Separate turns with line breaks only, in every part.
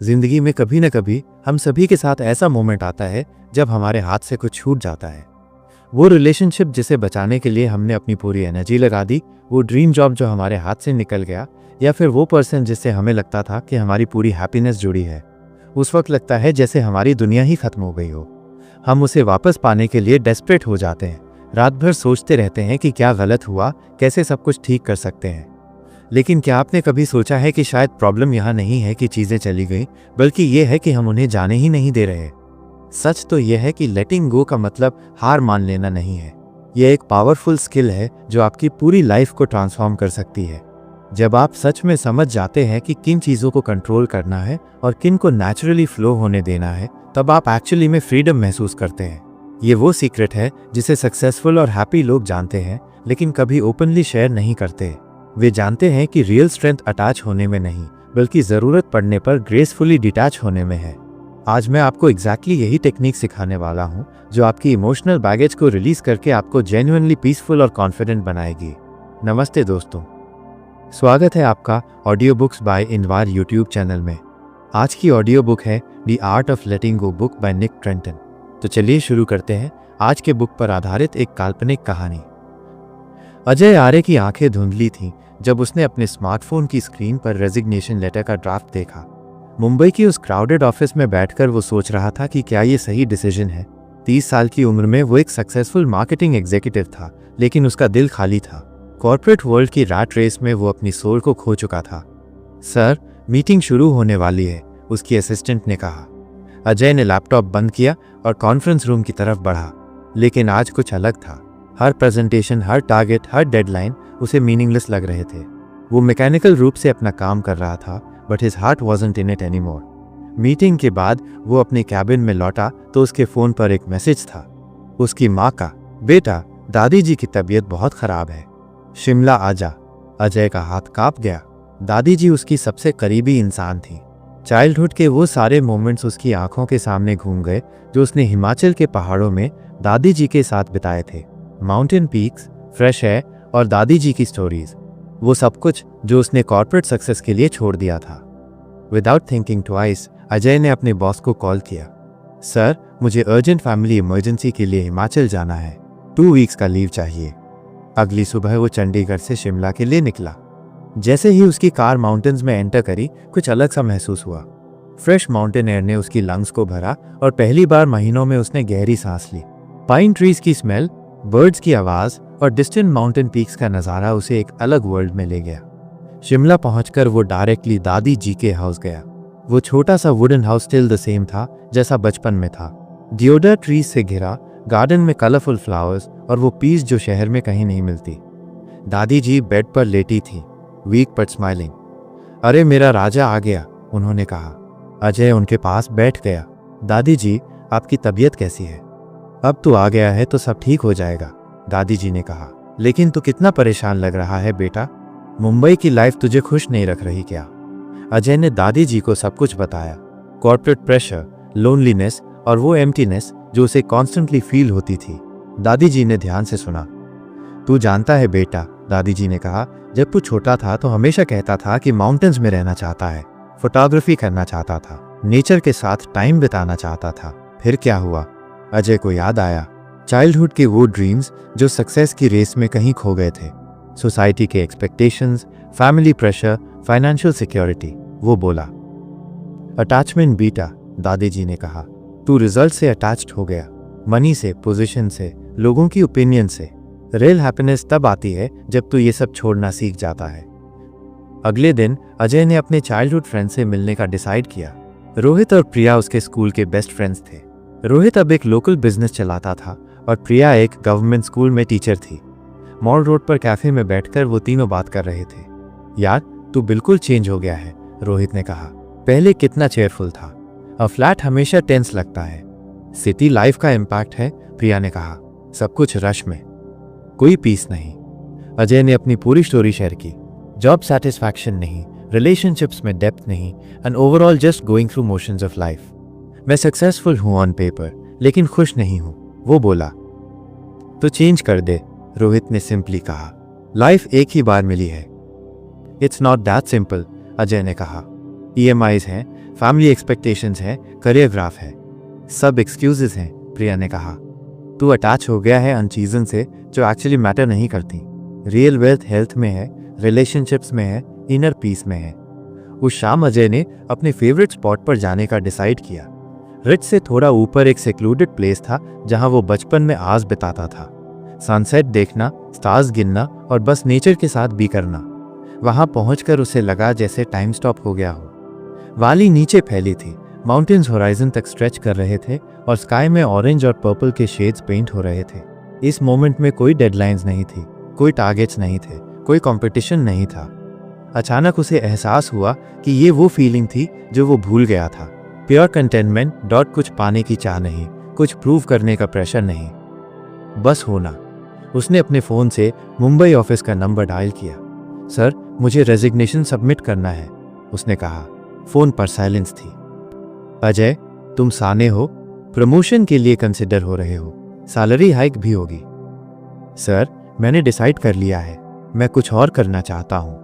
जिंदगी में कभी न कभी हम सभी के साथ ऐसा मोमेंट आता है जब हमारे हाथ से कुछ छूट जाता है। वो रिलेशनशिप जिसे बचाने के लिए हमने अपनी पूरी एनर्जी लगा दी, वो ड्रीम जॉब जो हमारे हाथ से निकल गया, या फिर वो पर्सन जिससे हमें लगता था कि हमारी पूरी हैप्पीनेस जुड़ी है। उस वक्त लगता है जैसे हमारी दुनिया ही खत्म हो गई हो। हम उसे वापस पाने के लिए डेस्परेट हो जाते हैं। रात भर सोचते रहते हैं कि क्या गलत हुआ, कैसे सब कुछ ठीक कर सकते हैं। लेकिन क्या आपने कभी सोचा है कि शायद प्रॉब्लम यहाँ नहीं है कि चीज़ें चली गई, बल्कि ये है कि हम उन्हें जाने ही नहीं दे रहे। सच तो यह है कि लेटिंग गो का मतलब हार मान लेना नहीं है। यह एक पावरफुल स्किल है जो आपकी पूरी लाइफ को ट्रांसफॉर्म कर सकती है। जब आप सच में समझ जाते हैं कि किन चीज़ों को कंट्रोल करना है और किन को नेचुरली फ्लो होने देना है, तब आप एक्चुअली में फ्रीडम महसूस करते हैं। ये वो सीक्रेट है जिसे सक्सेसफुल और हैप्पी लोग जानते हैं, लेकिन कभी ओपनली शेयर नहीं करते। वे जानते हैं कि रियल स्ट्रेंथ अटैच होने में नहीं, बल्कि ज़रूरत पड़ने पर ग्रेसफुली डिटैच होने में है। आज मैं आपको एग्जैक्टली यही टेक्निक सिखाने वाला हूँ जो आपकी इमोशनल बैगेज को रिलीज करके आपको जेन्युइनली पीसफुल और कॉन्फिडेंट बनाएगी। नमस्ते दोस्तों, स्वागत है आपका ऑडियो बुक्स बाय इनवार यूट्यूब चैनल में। आज की ऑडियो बुक है the art of letting go book by Nick Trenton. तो चलिए शुरू करते हैं आज के बुक पर आधारित एक काल्पनिक कहानी। अजय आर्य की आंखें धुंधली थीं जब उसने अपने स्मार्टफोन की स्क्रीन पर रेजिग्नेशन लेटर का ड्राफ्ट देखा। मुंबई की उस क्राउडेड ऑफिस में बैठकर वो सोच रहा था कि क्या ये सही डिसीजन है। 30 साल की उम्र में वो एक सक्सेसफुल मार्केटिंग एग्जीक्यूटिव था, लेकिन उसका दिल खाली था। कॉर्पोरेट वर्ल्ड की रैट रेस में वो अपनी सोल को खो चुका था। सर, मीटिंग शुरू होने वाली है, उसकी असिस्टेंट ने कहा। अजय ने लैपटॉप बंद किया और कॉन्फ्रेंस रूम की तरफ बढ़ा। लेकिन आज कुछ अलग था। हर प्रेजेंटेशन, हर टारगेट, हर डेडलाइन उसे मीनिंगलेस लग रहे थे। वो मैकेनिकल रूप से अपना काम कर रहा था, but his heart wasn't in it anymore. Meeting के बाद वो अपने कैबिन में लौटा तो उसके फ़ोन पर एक मैसेज था, उसकी माँ का। बेटा, दादी जी की तबीयत बहुत ख़राब है, शिमला आजा। अजय का हाथ काँप गया। दादी जी उसकी सबसे करीबी इंसान थी। चाइल्डहुड के वो सारे मोमेंट्स उसकी आंखों के सामने घूम गए जो उसने हिमाचल के पहाड़ों में दादी जी के साथ बिताए थे। माउंटेन पीक्स, फ्रेश एयर और दादी जी की स्टोरीज, वो सब कुछ जो उसने कॉर्पोरेट सक्सेस के लिए छोड़ दिया था। विदाउट थिंकिंग ट्वाइस अजय ने अपने बॉस को कॉल किया। सर, मुझे अर्जेंट फैमिली इमरजेंसी के लिए हिमाचल जाना है, 2 वीक्स का लीव चाहिए। अगली सुबह वो चंडीगढ़ से शिमला के लिए निकला। जैसे ही उसकी कार माउंटेन्स में एंटर करी, कुछ अलग सा महसूस हुआ। फ्रेश माउंटेन एयर ने उसकी लंग्स को भरा और पहली बार महीनों में उसने गहरी सांस ली। पाइन ट्रीज की स्मेल, बर्ड्स की आवाज़ और डिस्टेंट माउंटेन पीक्स का नज़ारा उसे एक अलग वर्ल्ड में ले गया। शिमला पहुंचकर वो डायरेक्टली दादी जी के हाउस गया। वो छोटा सा wooden house still the same था जैसा बचपन में था। डिओडर ट्रीज से घिरा, गार्डन में कलरफुल फ्लावर्स और वो पीस जो शहर में कहीं नहीं मिलती। दादी जी बेड पर लेटी थी, वीक बट स्माइलिंग। अरे मेरा राजा आ गया, उन्होंने कहा। अजय उनके पास बैठ गया। दादी जी, आपकी तबीयत कैसी है? अब तू आ गया है तो सब ठीक हो जाएगा, दादी जी ने कहा। लेकिन तू कितना परेशान लग रहा है बेटा। मुंबई की लाइफ तुझे खुश नहीं रख रही क्या? अजय ने दादी जी को सब कुछ बताया। कॉर्पोरेट प्रेशर, लोनलीनेस और वो एम्प्टीनेस जो उसे कॉन्स्टेंटली फील होती थी। दादी जी ने ध्यान से सुना। तू जानता है बेटा, दादी जी ने कहा, जब तू छोटा था तो हमेशा कहता था कि माउंटेन्स में रहना चाहता है, फोटोग्राफी करना चाहता था, नेचर के साथ टाइम बिताना चाहता था। फिर क्या हुआ? अजय को याद आया चाइल्डहुड के वो ड्रीम्स जो सक्सेस की रेस में कहीं खो गए थे। सोसाइटी के expectations, family pressure, financial security. वो बोला, अटैचमेंट बेटा, दादी जी ने कहा। तू रिजल्ट से अटैच्ड हो गया, मनी से, पोजीशन से, लोगों की ओपिनियन से। रियल हैप्पीनेस तब आती है जब तू ये सब छोड़ना सीख जाता है। अगले दिन अजय ने अपने चाइल्डहुड फ्रेंड से मिलने का डिसाइड किया। रोहित और प्रिया उसके स्कूल के बेस्ट फ्रेंड्स थे। रोहित अब एक लोकल बिजनेस चलाता था और प्रिया एक गवर्नमेंट स्कूल में टीचर थी। मॉल रोड पर कैफे में बैठकर वो तीनों बात कर रहे थे। यार, तू बिल्कुल चेंज हो गया है, रोहित ने कहा। पहले कितना चेयरफुल था, अब फ्लैट हमेशा टेंस लगता है। सिटी लाइफ का इम्पैक्ट है, प्रिया ने कहा। सब कुछ रश में, कोई पीस नहीं। अजय ने अपनी पूरी स्टोरी शेयर की। जॉब सेटिस्फैक्शन नहीं, रिलेशनशिप्स में डेप्थ नहीं, and overall just going through motions of life. मैं सक्सेसफुल हूं ऑन पेपर, लेकिन खुश नहीं हूं, वो बोला। तो चेंज कर दे, रोहित ने सिंपली कहा। लाइफ एक ही बार मिली है। It's not that simple, Ajay ने कहा। EMIs हैं, फैमिली एक्सपेक्टेशंस हैं, करियर ग्राफ है, सब एक्सक्यूजेस हैं। प्रिया ने कहा, तू अटैच हो गया है उन चीज़ों से जो एक्चुअली मैटर नहीं करती। रियल वेल्थ हेल्थ में है, रिलेशनशिप्स में है, इनर पीस में है। उस शाम अजय ने अपने फेवरेट स्पॉट पर जाने का डिसाइड किया। रिच से थोड़ा ऊपर एक सेक्लूडेड प्लेस था जहां वो बचपन में आज बिताता था। सनसेट देखना, स्टार्स गिनना और बस नेचर के साथ भी करना। वहां पहुंचकर उसे लगा जैसे टाइम स्टॉप हो गया हो। वाली नीचे फैली थी, माउंटेन्स होराइजन तक स्ट्रेच कर रहे थे और स्काई में ऑरेंज और पर्पल के शेड्स पेंट हो रहे थे। इस मोमेंट में कोई डेडलाइंस नहीं थी, कोई टारगेट्स नहीं थे, कोई कंपटीशन नहीं था। अचानक उसे एहसास हुआ कि ये वो फीलिंग थी जो वो भूल गया था। प्योर कंटेनमेंट, कुछ पाने की चाह नहीं, कुछ प्रूव करने का प्रेशर नहीं, बस होना। उसने अपने फ़ोन से मुंबई ऑफिस का नंबर डायल किया। सर, मुझे रेजिग्नेशन सबमिट करना है, उसने कहा। फ़ोन पर साइलेंस थी। अजय, तुम साने हो, प्रमोशन के लिए कंसिडर हो रहे हो, सैलरी हाइक भी होगी। सर, मैंने डिसाइड कर लिया है, मैं कुछ और करना चाहता हूँ।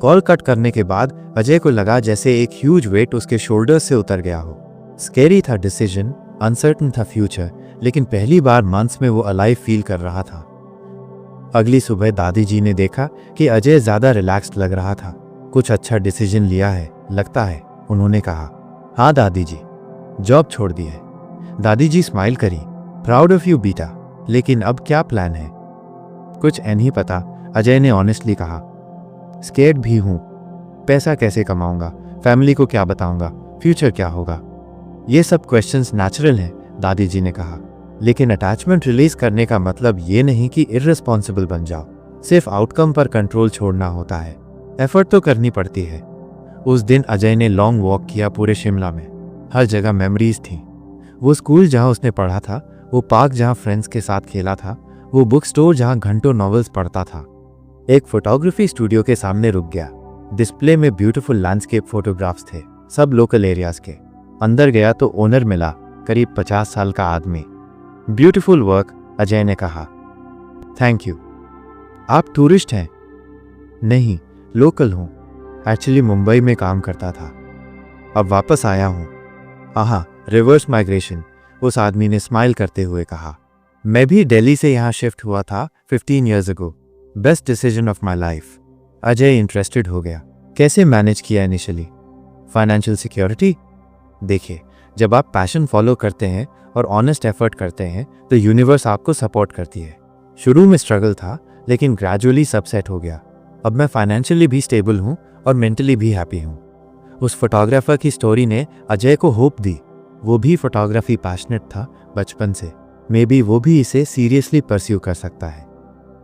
कॉल कट करने के बाद अजय को लगा जैसे एक ह्यूज वेट उसके शोल्डर्स से उतर गया हो। स्कैरी था डिसीजन, अनसर्टन था फ्यूचर, लेकिन पहली बार मंथ्स में वो अलाइव फील कर रहा था। अगली सुबह दादी जी ने देखा कि अजय ज़्यादा रिलैक्स्ड लग रहा था। कुछ अच्छा डिसीजन लिया है लगता है, उन्होंने कहा। हाँ दादी जी, जॉब छोड़ दी है। दादी जी स्माइल करी। प्राउड ऑफ यू बेटा, लेकिन अब क्या प्लान है? कुछ नहीं पता, अजय ने ऑनेस्टली कहा। स्केर्ड भी हूँ, पैसा कैसे कमाऊंगा, फैमिली को क्या बताऊंगा, फ्यूचर क्या होगा। ये सब क्वेश्चंस नेचुरल हैं, दादी जी ने कहा। लेकिन अटैचमेंट रिलीज करने का मतलब ये नहीं कि इररिस्पॉन्सिबल बन जाओ। सिर्फ आउटकम पर कंट्रोल छोड़ना होता है, एफर्ट तो करनी पड़ती है। उस दिन अजय ने लॉन्ग वॉक किया पूरे शिमला में। हर जगह मेमोरीज थी। वो स्कूल जहाँ उसने पढ़ा था, वो पार्क जहाँ फ्रेंड्स के साथ खेला था, वो बुक स्टोर जहाँ घंटों नॉवेल्स पढ़ता था। एक फोटोग्राफी स्टूडियो के सामने रुक गया। डिस्प्ले में ब्यूटीफुल लैंडस्केप फोटोग्राफ्स थे, सब लोकल एरियाज के। अंदर गया तो ओनर मिला, करीब 50 साल का आदमी। ब्यूटीफुल वर्क, अजय ने कहा। Thank you. आप टूरिस्ट हैं? नहीं, लोकल हूँ। एक्चुअली मुंबई में काम करता था, अब वापस आया हूँ। आहा, रिवर्स माइग्रेशन, उस आदमी ने स्माइल करते हुए कहा। मैं भी दिल्ली से यहाँ शिफ्ट हुआ था 15 years ago. Best decision of my life. Ajay interested हो गया। कैसे मैनेज किया इनिशियली? Financial security? देखिए, जब आप पैशन फॉलो करते हैं और ऑनेस्ट एफर्ट करते हैं तो यूनिवर्स आपको सपोर्ट करती है। शुरू में स्ट्रगल था, लेकिन ग्रेजुअली सब सेट हो गया। अब मैं फाइनेंशियली भी स्टेबल हूँ और मेंटली भी हैप्पी हूँ। उस फोटोग्राफर की स्टोरी ने अजय को होप दी। वो भी फोटोग्राफी पैशनेट था बचपन से। मे बी वो भी इसे सीरियसली परस्यू कर सकता है।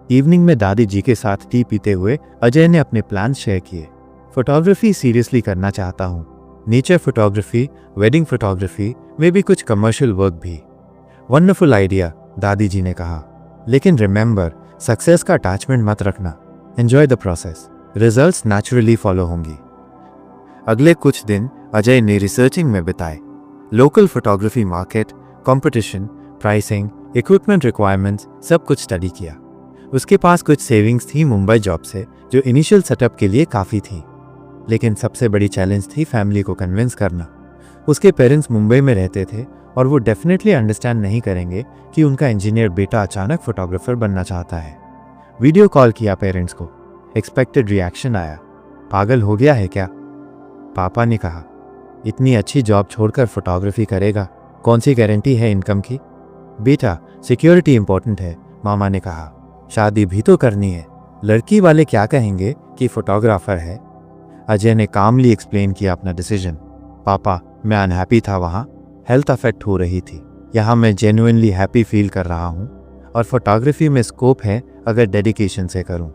इवनिंग में दादी जी के साथ टी पीते हुए अजय ने अपने प्लान शेयर किए। फोटोग्राफी सीरियसली करना चाहता हूँ, nature photography, wedding photography, may be कुछ कमर्शियल वर्क भी। वंडरफुल आइडिया, दादी जी ने कहा। लेकिन रिमेंबर, सक्सेस का अटैचमेंट मत रखना। Enjoy the process, results naturally follow होंगी। अगले कुछ दिन अजय ने रिसर्चिंग में बिताए। Local photography market, competition, pricing, equipment requirements, सब कुछ स्टडी किया। उसके पास कुछ सेविंग्स थी मुंबई जॉब से, जो इनिशियल सेटअप के लिए काफ़ी थी। लेकिन सबसे बड़ी चैलेंज थी फैमिली को कन्विंस करना। उसके पेरेंट्स मुंबई में रहते थे और वो डेफिनेटली अंडरस्टैंड नहीं करेंगे कि उनका इंजीनियर बेटा अचानक फोटोग्राफर बनना चाहता है। वीडियो कॉल किया पेरेंट्स को। एक्सपेक्टेड रिएक्शन आया। पागल हो गया है क्या? पापा ने कहा। इतनी अच्छी जॉब छोड़कर फोटोग्राफी करेगा, कौन सी गारंटी है इनकम की? बेटा, सिक्योरिटी इंपॉर्टेंट है, मामा ने कहा। शादी भी तो करनी है, लड़की वाले क्या कहेंगे कि फोटोग्राफर है? अजय ने कामली एक्सप्लेन किया अपना डिसीजन। पापा, मैं अनहैप्पी था वहाँ, हेल्थ अफेक्ट हो रही थी। यहाँ मैं जेन्युइनली हैप्पी फील कर रहा हूँ और फोटोग्राफी में स्कोप है अगर डेडिकेशन से करूँ।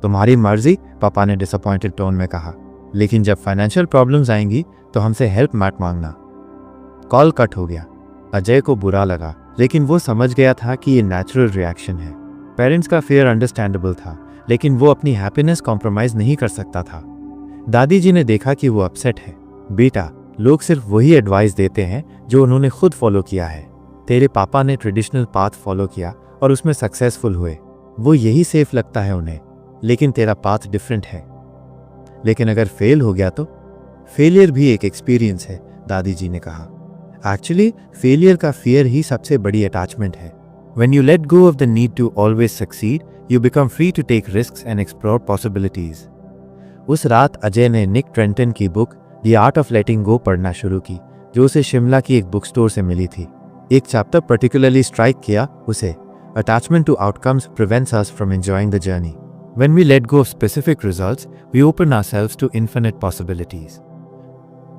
तुम्हारी मर्जी, पापा ने डिसअपॉइंटेड टोन में कहा। लेकिन जब फाइनेंशियल प्रॉब्लम्स आएंगी तो हमसे हेल्प मत मांगना। कॉल कट हो गया। अजय को बुरा लगा, लेकिन वो समझ गया था कि ये नेचुरल रिएक्शन है। पेरेंट्स का फेयर अंडरस्टैंडेबल था, लेकिन वो अपनी हैप्पीनेस कॉम्प्रोमाइज नहीं कर सकता था। दादी जी ने देखा कि वो अपसेट है। बेटा, लोग सिर्फ वही एडवाइस देते हैं जो उन्होंने खुद फॉलो किया है। तेरे पापा ने ट्रेडिशनल पाथ फॉलो किया और उसमें सक्सेसफुल हुए। वो यही सेफ लगता है उन्हें, लेकिन तेरा पाथ डिफरेंट है। लेकिन अगर फेल हो गया तो फेलियर भी एक एक्सपीरियंस है, दादी जी ने कहा। एक्चुअली फेलियर का फियर ही सबसे बड़ी अटैचमेंट है। When you let go of the need to always succeed, you become free to take risks and explore possibilities. उस रात अजय ने निक ट्रेंटन की book the art of letting go पढ़ना शुरू की, जो उसे शिमला की एक बुक स्टोर से मिली थी। एक चैप्टर पर्टिकुलरली स्ट्राइक किया उसे, attachment to outcomes prevents us from enjoying the journey. When we let go of specific results, we open ourselves to infinite possibilities.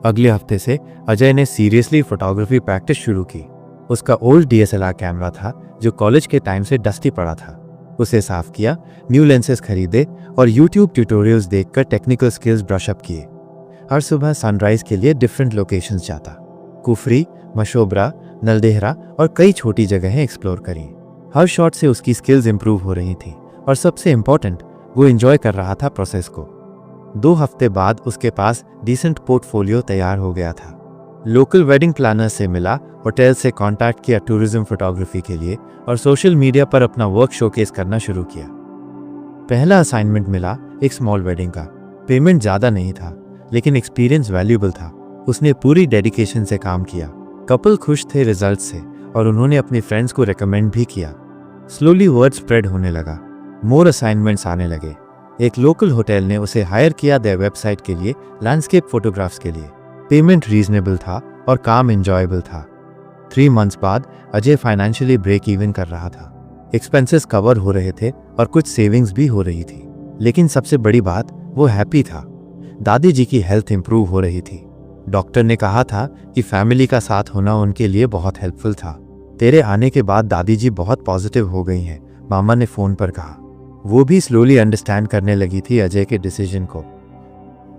अगले हफ्ते से अजय ने सीरियसली फोटोग्राफी प्रैक्टिस शुरू की। उसका ओल्ड DSLR कैमरा था जो कॉलेज के टाइम से डस्टी पड़ा था। उसे साफ किया, न्यू लेंसेज खरीदे और YouTube ट्यूटोरियल्स देखकर टेक्निकल स्किल्स ब्रश अप किए। हर सुबह सनराइज के लिए डिफरेंट लोकेशंस जाता। कुफरी, मशोबरा, नलदेहरा और कई छोटी जगहें एक्सप्लोर करी। हर शॉट से उसकी स्किल्स इंप्रूव हो रही थी और सबसे इम्पोर्टेंट, वो एंजॉय कर रहा था प्रोसेस को। 2 हफ्ते बाद उसके पास डिसेंट पोर्टफोलियो तैयार हो गया था। लोकल वेडिंग प्लानर से मिला, होटल से कांटेक्ट किया टूरिज्म फोटोग्राफी के लिए और सोशल मीडिया पर अपना वर्क शोकेस करना शुरू किया। पहला असाइनमेंट मिला एक स्मॉल वेडिंग का। पेमेंट ज़्यादा नहीं था, लेकिन एक्सपीरियंस वैल्यूएबल था। उसने पूरी डेडिकेशन से काम किया। कपल खुश थे रिजल्ट से और उन्होंने अपने फ्रेंड्स को रिकमेंड भी किया। स्लोली वर्ड स्प्रेड होने लगा, मोर असाइनमेंट्स आने लगे। एक लोकल होटल ने उसे हायर किया देयर वेबसाइट के लिए, लैंडस्केप फोटोग्राफ्स के लिए। पेमेंट रीजनेबल था और काम एंजॉयबल था। 3 मंथ्स बाद अजय फाइनेंशियली ब्रेक इवन कर रहा था। एक्सपेंसेस कवर हो रहे थे और कुछ सेविंग्स भी हो रही थी, लेकिन सबसे बड़ी बात, वो हैप्पी था। दादी जी की हेल्थ इंप्रूव हो रही थी। डॉक्टर ने कहा था कि फैमिली का साथ होना उनके लिए बहुत हेल्पफुल था। तेरे आने के बाद दादी जी बहुत पॉजिटिव हो गई हैं, मामा ने फ़ोन पर कहा। वो भी स्लोली अंडरस्टैंड करने लगी थी अजय के डिसीजन को।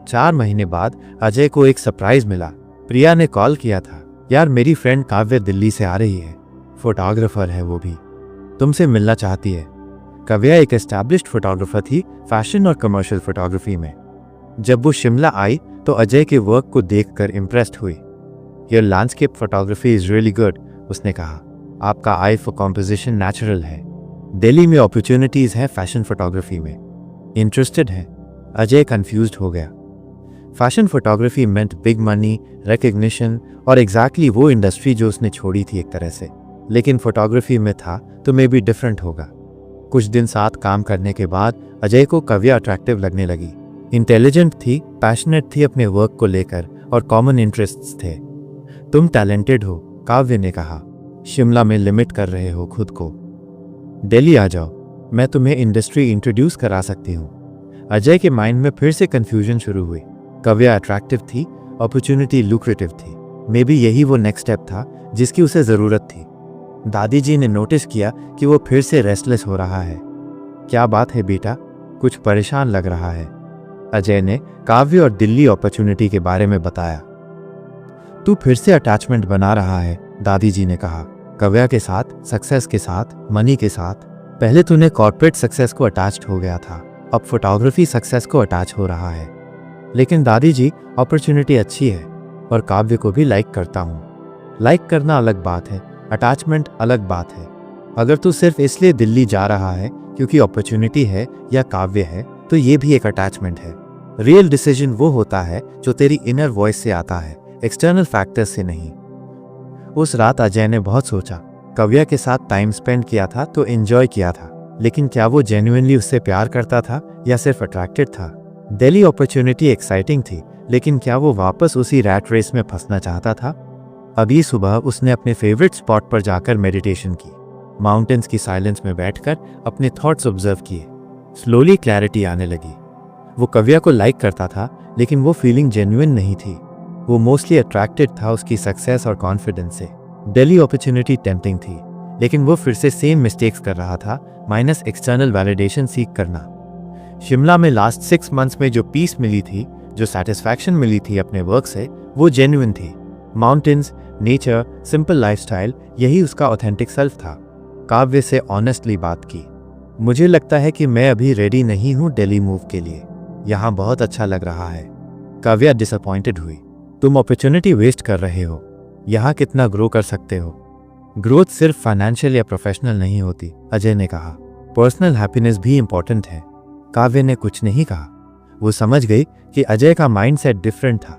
4 महीने बाद अजय को एक सरप्राइज मिला। प्रिया ने कॉल किया था, यार मेरी फ्रेंड काव्य दिल्ली से आ रही है, फोटोग्राफर है वो भी, तुमसे मिलना चाहती है। काव्या एक एस्टैब्लिश्ड फोटोग्राफर थी फैशन और कमर्शियल फोटोग्राफी में। जब वो शिमला आई तो अजय के वर्क को देखकर इम्प्रेस्ड हुई। Your landscape photography is really good, उसने कहा। आपका आई फॉर कॉम्पोजिशन नेचुरल है। दिल्ली में अपॉर्चुनिटीज हैं फैशन फोटोग्राफी में, इंटरेस्टेड है? अजय कंफ्यूज्ड हो गया। फैशन फोटोग्राफी मेंट बिग मनी, रिकग्निशन और एग्जैक्टली वो इंडस्ट्री जो उसने छोड़ी थी एक तरह से। लेकिन फोटोग्राफी में था तो मे बी डिफरेंट होगा। कुछ दिन साथ काम करने के बाद अजय को काव्या अट्रैक्टिव लगने लगी। इंटेलिजेंट थी, पैशनेट थी अपने वर्क को लेकर और कॉमन इंटरेस्ट्स थे। तुम टैलेंटेड हो, काव्य ने कहा। शिमला में लिमिट कर रहे हो खुद को, दिल्ली आ जाओ, मैं तुम्हें इंडस्ट्री इंट्रोड्यूस करा सकती हूँ। अजय के माइंड में फिर से कंफ्यूजन शुरू हुई। काव्या अट्रैक्टिव थी, अपॉर्चुनिटी लुक्रेटिव थी। मे बी यही वो नेक्स्ट स्टेप था जिसकी उसे ज़रूरत थी। दादी जी ने नोटिस किया कि वो फिर से रेस्टलेस हो रहा है। क्या बात है बेटा, कुछ परेशान लग रहा है। अजय ने काव्य और दिल्ली अपॉर्चुनिटी के बारे में बताया। तू फिर से अटैचमेंट बना रहा है, दादी जी ने कहा। काव्या के साथ, सक्सेस के साथ, मनी के साथ। पहले तूने कॉर्पोरेट सक्सेस को अटैच्ड हो गया था, अब फोटोग्राफी सक्सेस को अटैच हो रहा है। लेकिन दादी जी, अपॉर्चुनिटी अच्छी है और काव्य को भी लाइक करता हूँ। लाइक करना अलग बात है, अटैचमेंट अलग बात है। अगर तू सिर्फ इसलिए दिल्ली जा रहा है क्योंकि अपॉर्चुनिटी है या काव्य है, तो ये भी एक अटैचमेंट है। रियल डिसीजन वो होता है जो तेरी इनर वॉइस से आता है, एक्सटर्नल फैक्टर्स से नहीं। उस रात अजय ने बहुत सोचा। काव्या के साथ टाइम स्पेंड किया था तो एंजॉय किया था, लेकिन क्या वो जेन्युइनली उससे प्यार करता था या सिर्फ अट्रैक्टेड था? दिल्ली अपॉर्चुनिटी एक्साइटिंग थी, लेकिन क्या वो वापस उसी रैट रेस में फंसना चाहता था? अभी सुबह उसने अपने फेवरेट स्पॉट पर जाकर मेडिटेशन की। माउंटेन्स की साइलेंस में बैठकर अपने थॉट्स ऑब्जर्व किए। स्लोली क्लैरिटी आने लगी। वो काव्या को लाइक करता था, लेकिन वो फीलिंग जेन्युइन नहीं थी। वो मोस्टली अट्रैक्टेड था उसकी सक्सेस और कॉन्फिडेंस से। दिल्ली अपॉर्चुनिटी टेम्पटिंग थी, लेकिन वो फिर से सेम मिस्टेक्स कर रहा था, माइनस एक्सटर्नल वैलिडेशन सीख करना। शिमला में लास्ट 6 मंथ्स में जो पीस मिली थी, जो सेटिस्फैक्शन मिली थी अपने वर्क से, वो जेन्युइन थी। माउंटेन्स, नेचर, सिंपल लाइफस्टाइल, यही उसका ऑथेंटिक सेल्फ था। काव्य से ऑनेस्टली बात की। मुझे लगता है कि मैं अभी रेडी नहीं हूँ दिल्ली मूव के लिए, यहाँ बहुत अच्छा लग रहा है। काव्या डिसअपॉइंटेड हुई। तुम अपॉर्चुनिटी वेस्ट कर रहे हो, यहाँ कितना ग्रो कर सकते हो। ग्रोथ सिर्फ फाइनेंशियल या प्रोफेशनल नहीं होती, अजय ने कहा। पर्सनल हैप्पीनेस भी इंपॉर्टेंट है। काव्य ने कुछ नहीं कहा। वो समझ गई कि अजय का माइंडसेट डिफरेंट था।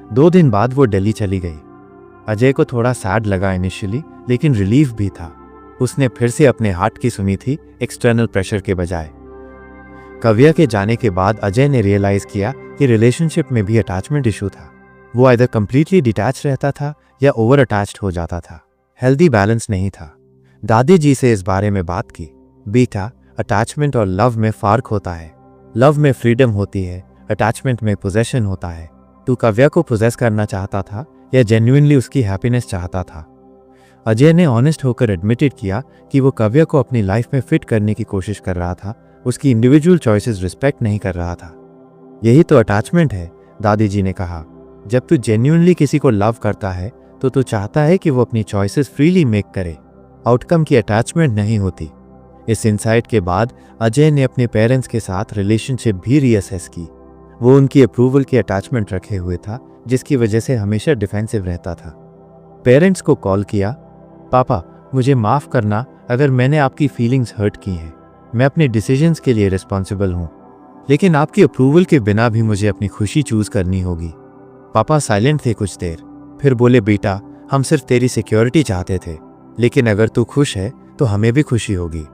2 दिन बाद वो दिल्ली चली गई। अजय को थोड़ा सैड लगा इनिशियली, लेकिन रिलीफ भी था। उसने फिर से अपने हार्ट की सुनी थी, एक्सटर्नल प्रेशर के बजाय। काव्या के जाने के बाद अजय ने रियलाइज किया कि रिलेशनशिप में भी अटैचमेंट इशू था। वो आइदर कंप्लीटली डिटैच रहता था या ओवर अटैच्ड हो जाता था। हेल्दी बैलेंस नहीं था। दादी जी से इस बारे में बात की। बेटा, अटैचमेंट और लव में फर्क होता है। लव में फ्रीडम होती है, अटैचमेंट में पोजेशन होता है। तू काव्या को पोजेस करना चाहता था या जेन्युइनली उसकी हैप्पीनेस चाहता था? अजय ने ऑनेस्ट होकर एडमिटेड किया कि वो काव्या को अपनी लाइफ में फिट करने की कोशिश कर रहा था, उसकी इंडिविजुअल चॉइसेस रिस्पेक्ट नहीं कर रहा था। यही तो अटैचमेंट है, दादी जी ने कहा। जब तू जेन्युइनली किसी को लव करता है तो तू चाहता है कि वो अपनी चॉइसेस फ्रीली मेक करे। आउटकम की अटैचमेंट नहीं होती। इस इंसाइट के बाद अजय ने अपने पेरेंट्स के साथ रिलेशनशिप भी रीअसेस की। वो उनकी अप्रूवल की अटैचमेंट रखे हुए था, जिसकी वजह से हमेशा डिफेंसिव रहता था। पेरेंट्स को कॉल किया। पापा, मुझे माफ़ करना अगर मैंने आपकी फीलिंग्स हर्ट की हैं। मैं अपने डिसीजंस के लिए रिस्पॉन्सिबल हूँ, लेकिन आपकी अप्रूवल के बिना भी मुझे अपनी खुशी चूज करनी होगी। पापा साइलेंट थे कुछ देर, फिर बोले, बेटा, हम सिर्फ तेरी सिक्योरिटी चाहते थे, लेकिन अगर तू खुश है तो हमें भी खुशी होगी।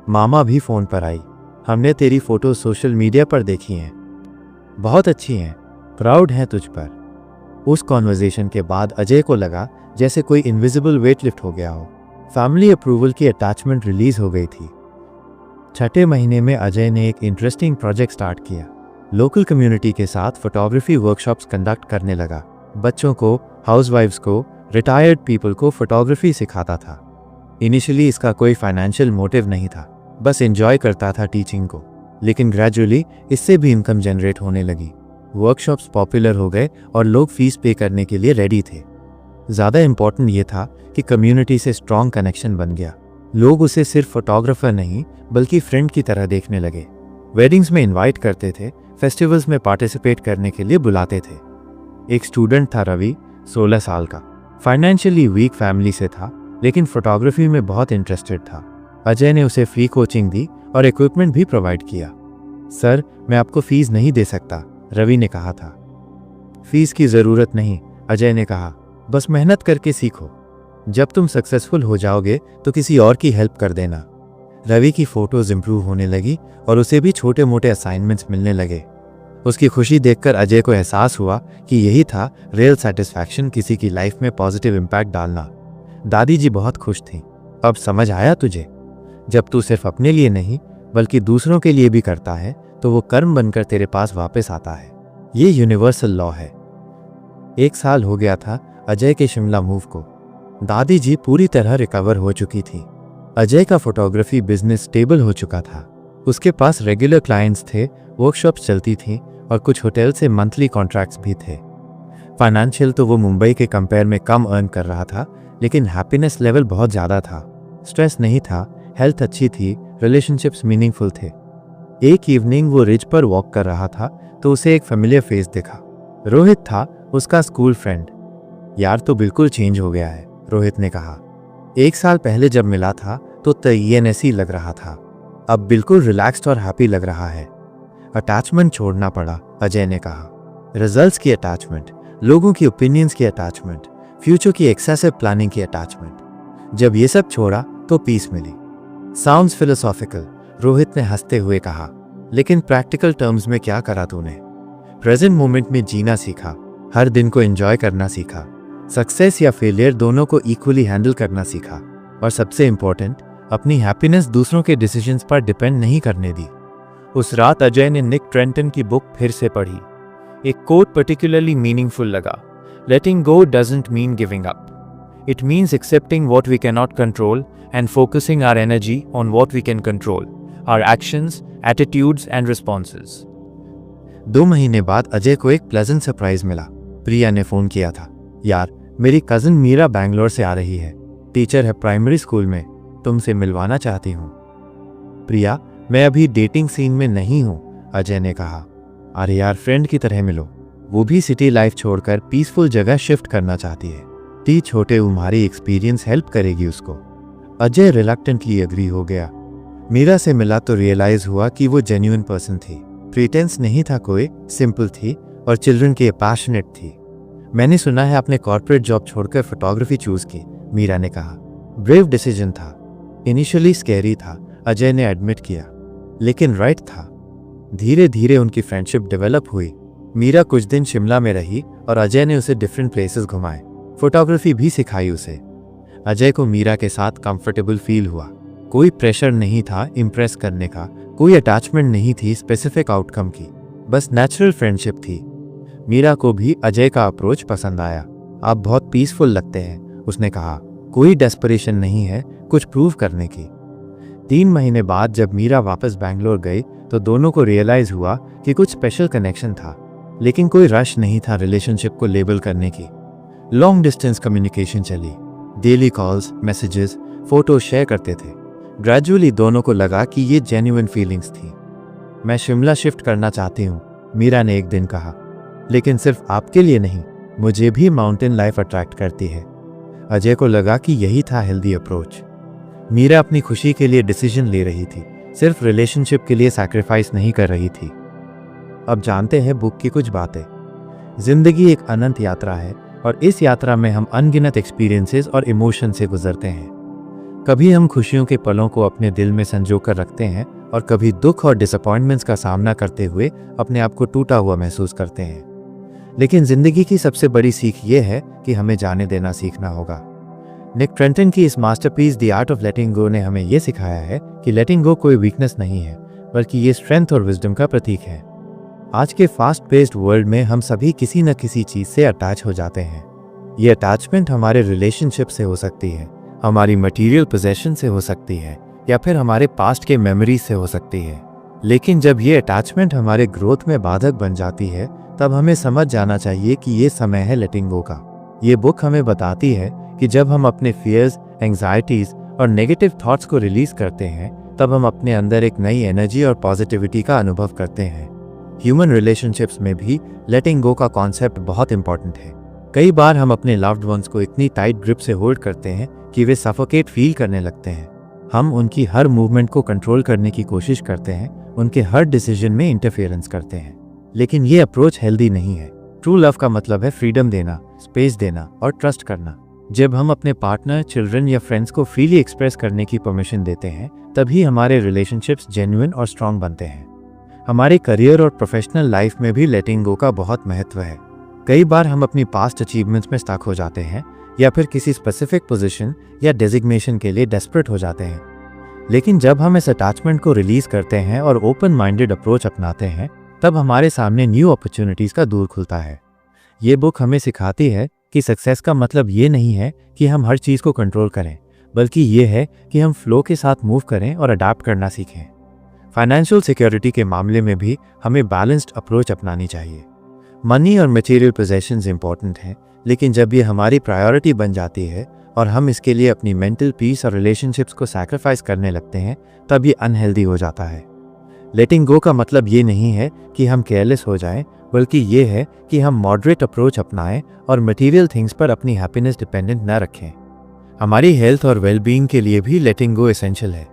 मामा भी फ़ोन पर आई। हमने तेरी फ़ोटो सोशल मीडिया पर देखी हैं, बहुत अच्छी हैं, प्राउड हैं तुझ पर। उस कॉन्वर्जेशन के बाद अजय को लगा जैसे कोई इनविजिबल वेट लिफ्ट हो गया हो। फैमिली अप्रूवल की अटैचमेंट रिलीज हो गई थी। 6ठे महीने में अजय ने एक इंटरेस्टिंग प्रोजेक्ट स्टार्ट किया। लोकल कम्युनिटी के साथ फोटोग्राफी वर्कशॉप्स कंडक्ट करने लगा। बच्चों को, हाउसवाइफ्स को, रिटायर्ड पीपल को फोटोग्राफी सिखाता था। इनिशियली इसका कोई फाइनेंशियल मोटिव नहीं था, बस एंजॉय करता था टीचिंग को। लेकिन ग्रेजुअली इससे भी इनकम जनरेट होने लगी। वर्कशॉप्स पॉपुलर हो गए और लोग फीस पे करने के लिए रेडी थे। ज़्यादा इम्पॉर्टेंट ये था कि कम्युनिटी से स्ट्रॉन्ग कनेक्शन बन गया। लोग उसे सिर्फ फोटोग्राफर नहीं बल्कि फ्रेंड की तरह देखने लगे। वेडिंग्स में इनवाइट करते थे, फेस्टिवल्स में पार्टिसिपेट करने के लिए बुलाते थे। एक स्टूडेंट था रवि, 16 साल का। फाइनेंशियली वीक फैमिली से था, लेकिन फोटोग्राफी में बहुत इंटरेस्टेड था। अजय ने उसे फ्री कोचिंग दी और इक्विपमेंट भी प्रोवाइड किया। सर, मैं आपको फीस नहीं दे सकता, रवि ने कहा था। फीस की ज़रूरत नहीं, अजय ने कहा, बस मेहनत करके सीखो। जब तुम सक्सेसफुल हो जाओगे तो किसी और की हेल्प कर देना। रवि की फोटोज इंप्रूव होने लगी और उसे भी छोटे मोटे असाइनमेंट्स मिलने लगे। उसकी खुशी देखकर अजय को एहसास हुआ कि यही था रियल सेटिस्फैक्शन, किसी की लाइफ में पॉजिटिव इम्पैक्ट डालना। दादी जी बहुत खुश थीं। अब समझ आया तुझे? जब तू सिर्फ अपने लिए नहीं बल्कि दूसरों के लिए भी करता है तो वो कर्म बनकर तेरे पास वापस आता है। ये यूनिवर्सल लॉ है। 1 साल हो गया था अजय के शिमला मूव को। दादी जी पूरी तरह रिकवर हो चुकी थी। अजय का फोटोग्राफी बिजनेस स्टेबल हो चुका था। उसके पास रेगुलर क्लाइंट्स थे, वर्कशॉप्स चलती थीं और कुछ होटल से मंथली कॉन्ट्रैक्ट्स भी थे। फाइनेंशियल तो वो मुंबई के कंपेयर में कम अर्न कर रहा था, लेकिन हैप्पीनेस लेवल बहुत ज़्यादा था। स्ट्रेस नहीं था, हेल्थ अच्छी थी, रिलेशनशिप्स मीनिंगफुल थे। एक इवनिंग वो रिज पर वॉक कर रहा था तो उसे एक फेमिलियर फेस दिखा। रोहित था, उसका स्कूल फ्रेंड। यार, तो बिल्कुल चेंज हो गया है, रोहित ने कहा। 1 साल पहले जब मिला था तो तय्यनसी लग रहा था, अब बिल्कुल रिलैक्स्ड और हैप्पी लग रहा है। अटैचमेंट छोड़ना पड़ा, अजय ने कहा। रिजल्ट्स की अटैचमेंट, लोगों की ओपिनियंस की अटैचमेंट, फ्यूचर की एक्सेसिव प्लानिंग की अटैचमेंट। जब ये सब छोड़ा तो पीस मिली। साउंड्स फिलोसॉफिकल, रोहित ने हंसते हुए कहा, लेकिन प्रैक्टिकल टर्म्स में क्या करा तूने? प्रेजेंट मोमेंट में जीना सीखा, हर दिन को एंजॉय करना सीखा, सक्सेस या फेलियर दोनों को इक्वली हैंडल करना सीखा, और सबसे इंपॉर्टेंट, अपनी हैप्पीनेस दूसरों के डिसीजंस पर डिपेंड नहीं करने दी। उस रात अजय ने निक ट्रेंटन की बुक फिर से पढ़ी। एक कोट पर्टिकुलरली मीनिंगफुल लगा। Letting go doesn't mean giving up, it means accepting what we can not control and focusing our energy on what we can control, our actions, attitudes and responses. 2 महीने बाद अजय को एक pleasant surprise मिला। प्रिया ने phone किया था। यार, मेरी कजिन मीरा बैंगलोर से आ रही है, टीचर है प्राइमरी स्कूल में, तुमसे मिलवाना चाहती हूँ। प्रिया, मैं अभी डेटिंग सीन में नहीं हूँ, अजय ने कहा। अरे यार, फ्रेंड की तरह मिलो। वो भी सिटी लाइफ छोड़कर पीसफुल जगह शिफ्ट करना चाहती है। ती छोटे उम्हारी एक्सपीरियंस हेल्प करेगी उसको। अजय रिलक्टेंटली एग्री हो गया। मीरा से मिला तो रियलाइज हुआ कि वो जेन्युइन पर्सन थी। प्रीटेंस नहीं था कोई, सिंपल थी और चिल्ड्रन की पैशनेट थी। मैंने सुना है आपने कॉर्पोरेट जॉब छोड़कर फोटोग्राफी चूज की, मीरा ने कहा। ब्रेव डिसीजन था। इनिशियली स्कैरी था, अजय ने एडमिट किया, लेकिन राइट था। धीरे धीरे उनकी फ्रेंडशिप डेवलप हुई। मीरा कुछ दिन शिमला में रही और अजय ने उसे डिफरेंट प्लेसेस घुमाए, फोटोग्राफी भी सिखाई उसे। अजय को मीरा के साथ कंफर्टेबल फील हुआ। कोई प्रेशर नहीं था इम्प्रेस करने का, कोई अटैचमेंट नहीं थी स्पेसिफिक आउटकम की, बस नेचुरल फ्रेंडशिप थी। मीरा को भी अजय का अप्रोच पसंद आया। आप बहुत पीसफुल लगते हैं, उसने कहा। कोई डेस्परेशन नहीं है कुछ प्रूव करने की। 3 महीने बाद जब मीरा वापस बैंगलोर गई तो दोनों को रियलाइज हुआ कि कुछ स्पेशल कनेक्शन था, लेकिन कोई रश नहीं था रिलेशनशिप को लेबल करने की। लॉन्ग डिस्टेंस कम्युनिकेशन चली, daily calls, messages, photo share करते थे। ग्रेजुअली दोनों को लगा कि ये जेन्युइन फीलिंग्स थी। मैं शिमला शिफ्ट करना चाहती हूँ, मीरा ने एक दिन कहा, लेकिन सिर्फ आपके लिए नहीं, मुझे भी माउंटेन लाइफ अट्रैक्ट करती है। अजय को लगा कि यही था हेल्दी अप्रोच। मीरा अपनी खुशी के लिए डिसीजन ले रही थी, सिर्फ रिलेशनशिप के लिए सैक्रिफाइस नहीं कर रही थी। अब जानते हैं बुक की कुछ बातें। जिंदगी एक अनंत यात्रा है और इस यात्रा में हम अनगिनत एक्सपीरियंसेस और इमोशन से गुजरते हैं। कभी हम खुशियों के पलों को अपने दिल में संजो कर रखते हैं और कभी दुख और डिसअपॉइंटमेंट्स का सामना करते हुए अपने आप को टूटा हुआ महसूस करते हैं। लेकिन जिंदगी की सबसे बड़ी सीख ये है कि हमें जाने देना सीखना होगा। निक ट्रेंटन की इस masterpiece the art of letting go ने हमें यह सिखाया है कि लेटिंग गो कोई वीकनेस नहीं है, बल्कि ये स्ट्रेंथ और विजडम का प्रतीक है। आज के फास्ट पेस्ड वर्ल्ड में हम सभी किसी न किसी चीज से अटैच हो जाते हैं। ये अटैचमेंट हमारे रिलेशनशिप से हो सकती है, हमारी मटेरियल पोजेशन से हो सकती है, या फिर हमारे पास्ट के मेमोरीज से हो सकती है। लेकिन जब ये अटैचमेंट हमारे ग्रोथ में बाधक बन जाती है, तब हमें समझ जाना चाहिए कि ये समय है लेटिंग गो का। ये बुक हमें बताती है कि जब हम अपने फियर्स, एंग्जाइटीज और नेगेटिव थॉट्स को रिलीज करते हैं, तब हम अपने अंदर एक नई एनर्जी और पॉजिटिविटी का अनुभव करते हैं। ह्यूमन रिलेशनशिप्स में भी लेटिंग गो का कॉन्सेप्ट बहुत इंपॉर्टेंट है। कई बार हम अपने लव्ड वंस को इतनी टाइट ग्रिप से होल्ड करते हैं कि वे सफोकेट फील करने लगते हैं। हम उनकी हर मूवमेंट को कंट्रोल करने की कोशिश करते हैं, उनके हर डिसीजन में इंटरफेरेंस करते हैं। लेकिन ये अप्रोच हेल्दी नहीं है। ट्रू लव का मतलब है फ्रीडम देना, स्पेस देना और ट्रस्ट करना। जब हम अपने पार्टनर, चिल्ड्रन या फ्रेंड्स को फ्रीली एक्सप्रेस करने की परमिशन देते हैं, तभी हमारे रिलेशनशिप्स जेन्युइन और स्ट्रांग बनते हैं। हमारे करियर और प्रोफेशनल लाइफ में भी लेटिंग गो का बहुत महत्व है। कई बार हम अपनी पास्ट अचीवमेंट्स में स्टक हो जाते हैं या फिर किसी स्पेसिफिक पोजीशन या डेजिग्नेशन के लिए डेस्परेट हो जाते हैं। लेकिन जब हम इस अटैचमेंट को रिलीज करते हैं और ओपन माइंडेड अप्रोच अपनाते हैं, तब हमारे सामने न्यू अपॉर्चुनिटीज का दूर खुलता है। ये बुक हमें सिखाती है कि सक्सेस का मतलब ये नहीं है कि हम हर चीज को कंट्रोल करें, बल्कि ये है कि हम फ्लो के साथ मूव करें और अडैप्ट करना सीखें। फाइनेंशियल सिक्योरिटी के मामले में भी हमें बैलेंस्ड अप्रोच अपनानी चाहिए। मनी और मटेरियल पोजेशंस इंपॉर्टेंट हैं, लेकिन जब ये हमारी प्रायोरिटी बन जाती है और हम इसके लिए अपनी मेंटल पीस और रिलेशनशिप्स को सैक्रिफाइस करने लगते हैं, तब ये अनहेल्दी हो जाता है। लेटिंग गो का मतलब ये नहीं है कि हम केयरलेस हो जाएं, बल्कि ये है कि हम मॉडरेट अप्रोच अपनाएं और मटेरियल थिंग्स पर अपनी हैप्पीनेस डिपेंडेंट न रखें। हमारी हेल्थ और वेलबींग के लिए भी लेटिंग गो एसेंशियल है।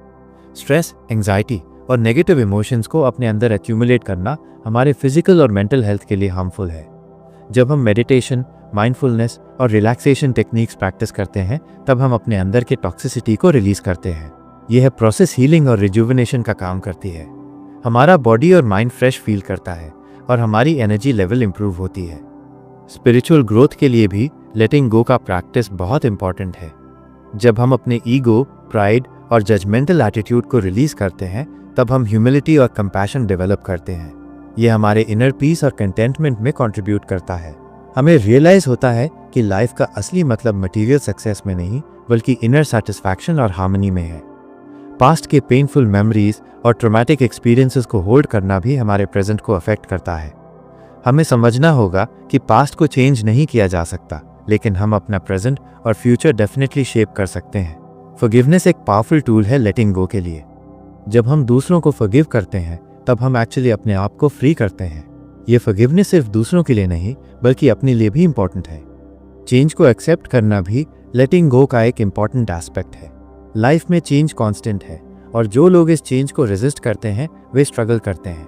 स्ट्रेस, एंग्जाइटी और नेगेटिव इमोशंस को अपने अंदर एक्यूमुलेट करना हमारे फिजिकल और मेंटल हेल्थ के लिए हार्मफुल है। जब हम मेडिटेशन, माइंडफुलनेस और रिलैक्सेशन टेक्निक्स प्रैक्टिस करते हैं, तब हम अपने अंदर के टॉक्सिसिटी को रिलीज करते हैं। यह प्रोसेस हीलिंग और रिजुविनेशन का काम करती है। हमारा बॉडी और माइंड फ्रेश फील करता है और हमारी एनर्जी लेवल इंप्रूव होती है। स्पिरिचुअल ग्रोथ के लिए भी लेटिंग गो का प्रैक्टिस बहुत इंपॉर्टेंट है। जब हम अपने ईगो, प्राइड और जजमेंटल एटीट्यूड को रिलीज करते हैं, तब हम ह्यूमिलिटी और कंपैशन डेवलप करते हैं। यह हमारे इनर पीस और कंटेंटमेंट में कंट्रीब्यूट करता है। हमें रियलाइज होता है कि लाइफ का असली मतलब मटेरियल सक्सेस में नहीं, बल्कि इनर सेटिस्फैक्शन और हार्मनी में है। पास्ट के पेनफुल मेमोरीज और ट्रॉमेटिक एक्सपीरियंसेस को होल्ड करना भी हमारे प्रेजेंट को अफेक्ट करता है। हमें समझना होगा कि पास्ट को चेंज नहीं किया जा सकता, लेकिन हम अपना प्रेजेंट और फ्यूचर डेफिनेटली शेप कर सकते हैं। फॉरगिवनेस एक पावरफुल टूल है लेटिंग गो के लिए। जब हम दूसरों को फॉरगिव करते हैं, तब हम एक्चुअली अपने आप को फ्री करते हैं। ये फॉरगिवनेस सिर्फ दूसरों के लिए नहीं, बल्कि अपने लिए भी इंपॉर्टेंट है। चेंज को एक्सेप्ट करना भी लेटिंग गो का एक इंपॉर्टेंट एस्पेक्ट है। लाइफ में चेंज कांस्टेंट है और जो लोग इस चेंज को रेजिस्ट करते हैं, वे स्ट्रगल करते हैं।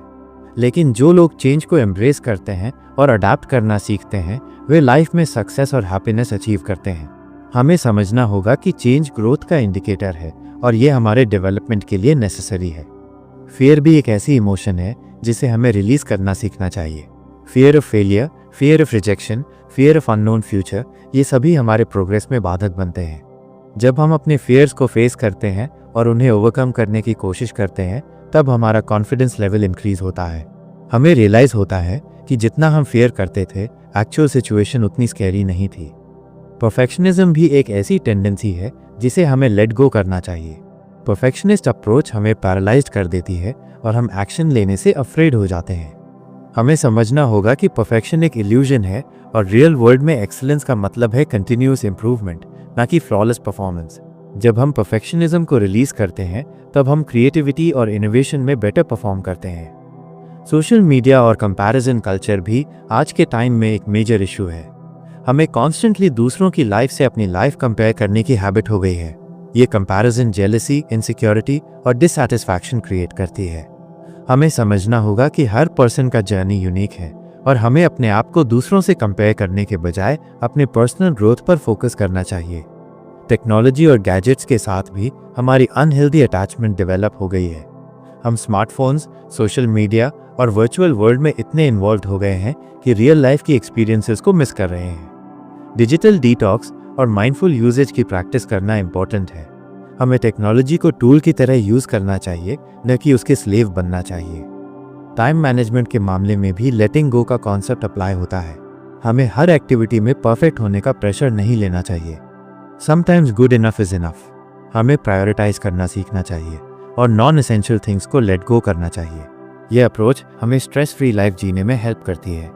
लेकिन जो लोग चेंज को एम्ब्रेस करते हैं और अडाप्ट करना सीखते हैं वे लाइफ में सक्सेस और हैप्पीनेस अचीव करते हैं। हमें समझना होगा कि चेंज ग्रोथ का इंडिकेटर है और ये हमारे डेवलपमेंट के लिए नेसेसरी है। फियर भी एक ऐसी इमोशन है जिसे हमें रिलीज करना सीखना चाहिए। Fear of failure, fear of rejection, fear of unknown future, ये सभी हमारे प्रोग्रेस में बाधक बनते हैं। जब हम अपने फियर्स को फेस करते हैं और उन्हें ओवरकम करने की कोशिश करते हैं तब हमारा कॉन्फिडेंस लेवल इंक्रीज होता है। हमें रियलाइज होता है कि जितना हम फियर करते थे एक्चुअल सिचुएशन उतनी स्कैरी नहीं थी। परफेक्शनिज्म भी एक ऐसी टेंडेंसी है जिसे हमें लेट गो करना चाहिए। परफेक्शनिस्ट अप्रोच हमें पैरालाइज्ड कर देती है और हम एक्शन लेने से अफ्रेड हो जाते हैं। हमें समझना होगा कि परफेक्शन एक इल्यूजन है और रियल वर्ल्ड में एक्सीलेंस का मतलब है कंटिन्यूअस इंप्रूवमेंट, ना कि फ्लॉलेस परफॉर्मेंस। जब हम परफेक्शनिज्म को रिलीज करते हैं तब हम क्रिएटिविटी और इनोवेशन में बेटर परफॉर्म करते हैं। सोशल मीडिया और कंपैरिजन कल्चर भी आज के टाइम में एक मेजर इशू है। हमें कॉन्स्टेंटली दूसरों की लाइफ से अपनी लाइफ कंपेयर करने की हैबिट हो गई है। ये कंपैरिजन जेलसी, इनसिक्योरिटी और डिससैटिस्फैक्शन क्रिएट करती है। हमें समझना होगा कि हर पर्सन का जर्नी यूनिक है और हमें अपने आप को दूसरों से कंपेयर करने के बजाय अपने पर्सनल ग्रोथ पर फोकस करना चाहिए। टेक्नोलॉजी और गैजेट्स के साथ भी हमारी अनहेल्दी अटैचमेंट डेवलप हो गई है। हम स्मार्टफोन्स, सोशल मीडिया और वर्चुअल वर्ल्ड में इतने इन्वॉल्व हो गए हैं कि रियल लाइफ की एक्सपीरियंसेस को मिस कर रहे हैं। डिजिटल डिटॉक्स और माइंडफुल यूजेज की प्रैक्टिस करना इंपॉर्टेंट है। हमें टेक्नोलॉजी को टूल की तरह यूज करना चाहिए, न कि उसके स्लेव बनना चाहिए। टाइम मैनेजमेंट के मामले में भी लेटिंग गो का कॉन्सेप्ट अप्लाई होता है। हमें हर एक्टिविटी में परफेक्ट होने का प्रेशर नहीं लेना चाहिए। Sometimes good enough is enough. हमें प्रायोरिटाइज करना सीखना चाहिए और नॉन एसेंशियल थिंग्स को लेट गो करना चाहिए। यह अप्रोच हमें स्ट्रेस फ्री लाइफ जीने में हेल्प करती है।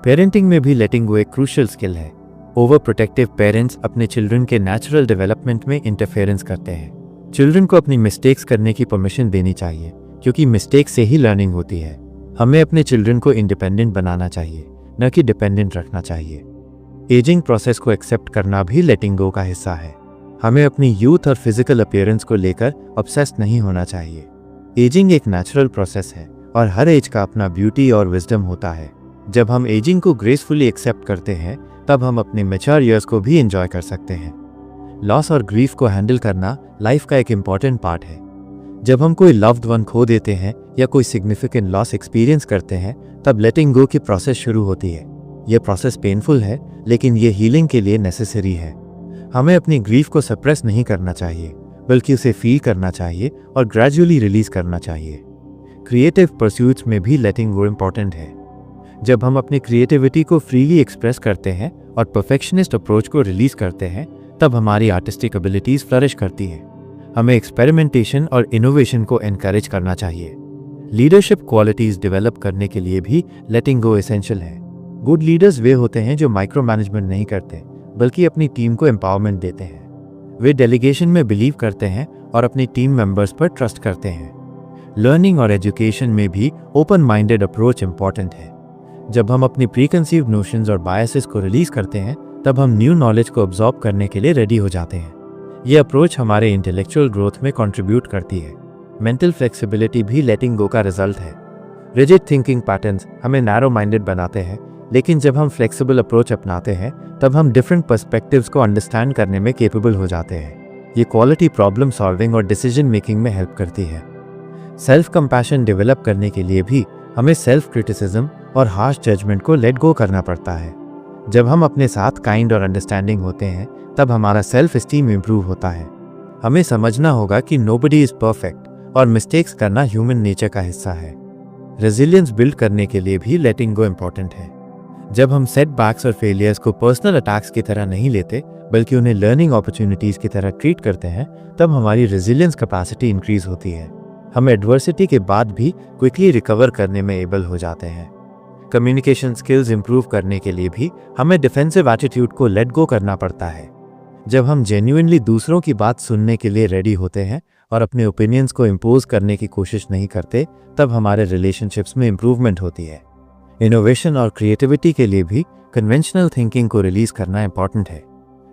पेरेंटिंग में भी लेटिंग गो एक क्रूशियल स्किल है। ओवर प्रोटेक्टिव पेरेंट्स अपने चिल्ड्रन के नेचुरल डेवलपमेंट में इंटरफेरेंस करते हैं। चिल्ड्रन को अपनी मिस्टेक्स करने की परमिशन देनी चाहिए क्योंकि मिस्टेक से ही लर्निंग होती है। हमें अपने चिल्ड्रन को इंडिपेंडेंट बनाना चाहिए, न कि डिपेंडेंट रखना चाहिए। एजिंग प्रोसेस को एक्सेप्ट करना भी लेटिंग गो का हिस्सा है। हमें अपनी यूथ और फिजिकल अपीयरेंस को लेकर ऑब्सेस्ड नहीं होना चाहिए। एजिंग एक नेचुरल प्रोसेस है और हर एज का अपना ब्यूटी और विजडम होता है। जब हम एजिंग को ग्रेसफुली एक्सेप्ट करते हैं तब हम अपने मैच्योर ईयर्स को भी एंजॉय कर सकते हैं। लॉस और ग्रीफ को हैंडल करना लाइफ का एक इम्पॉर्टेंट पार्ट है। जब हम कोई लव्ड वन खो देते हैं या कोई सिग्निफिकेंट लॉस एक्सपीरियंस करते हैं तब लेटिंग गो की प्रोसेस शुरू होती है। यह प्रोसेस पेनफुल है लेकिन ये हीलिंग के लिए नेसेसरी है। हमें अपनी ग्रीफ को सप्रेस नहीं करना चाहिए बल्कि उसे फील करना चाहिए और ग्रेजुअली रिलीज करना चाहिए। क्रिएटिव परस्यूट्स में भी लेटिंग गो इम्पॉर्टेंट है। जब हम अपनी क्रिएटिविटी को फ्रीली एक्सप्रेस करते हैं और परफेक्शनिस्ट अप्रोच को रिलीज करते हैं तब हमारी आर्टिस्टिक एबिलिटीज फ्लरिश करती हैं। हमें एक्सपेरिमेंटेशन और इनोवेशन को एनकरेज करना चाहिए। लीडरशिप क्वालिटीज डेवलप करने के लिए भी लेटिंग गो एसेंशियल है। गुड लीडर्स वे होते हैं जो माइक्रो मैनेजमेंट नहीं करते बल्कि अपनी टीम को एम्पावरमेंट देते हैं। वे डेलीगेशन में बिलीव करते हैं और अपनी टीम मेंबर्स पर ट्रस्ट करते हैं। लर्निंग और एजुकेशन में भी ओपन माइंडेड अप्रोच इंपॉर्टेंट है। जब हम अपनी प्रीकंसीव्ड नोशंस और बायसेस को रिलीज करते हैं तब हम न्यू नॉलेज को अब्सॉर्ब करने के लिए रेडी हो जाते हैं। यह अप्रोच हमारे इंटेलेक्चुअल ग्रोथ में कंट्रीब्यूट करती है। मेंटल फ्लेक्सिबिलिटी भी लेटिंग गो का रिजल्ट है। रिजिड थिंकिंग पैटर्न्स हमें नैरो माइंडेड बनाते हैं, लेकिन जब हम फ्लेक्सिबल अप्रोच अपनाते हैं तब हम डिफरेंट पर्सपेक्टिव्स को अंडरस्टैंड करने में केपेबल हो जाते हैं। ये क्वालिटी प्रॉब्लम सॉल्विंग और डिसीजन मेकिंग में हेल्प करती है। सेल्फ कंपैशन डेवलप करने के लिए भी हमें सेल्फ क्रिटिसिज्म और हार्श जजमेंट को लेट गो करना पड़ता है। जब हम अपने साथ काइंड और अंडरस्टैंडिंग होते हैं तब हमारा सेल्फ एस्टीम इंप्रूव होता है। हमें समझना होगा कि नोबडी इज परफेक्ट और मिस्टेक्स करना ह्यूमन नेचर का हिस्सा है। रेजिलियंस बिल्ड करने के लिए भी लेटिंग गो इम्पॉर्टेंट है। जब हम सेटबैक्स और फेलियर्स को पर्सनल अटैक्स की तरह नहीं लेते बल्कि उन्हें लर्निंग अपॉर्चुनिटीज की तरह ट्रीट करते हैं तब हमारी रेजिलियंस कैपेसिटी इंक्रीज होती है। हम एडवर्सिटी के बाद भी क्विकली रिकवर करने में एबल हो जाते हैं। कम्युनिकेशन स्किल्स इंप्रूव करने के लिए भी हमें डिफेंसिव एटीट्यूड को लेट गो करना पड़ता है। जब हम जेन्युइनली दूसरों की बात सुनने के लिए रेडी होते हैं और अपने ओपिनियंस को इम्पोज करने की कोशिश नहीं करते तब हमारे रिलेशनशिप्स में इंप्रूवमेंट होती है। इनोवेशन और क्रिएटिविटी के लिए भी कन्वेंशनल थिंकिंग को रिलीज करना इंपॉर्टेंट है।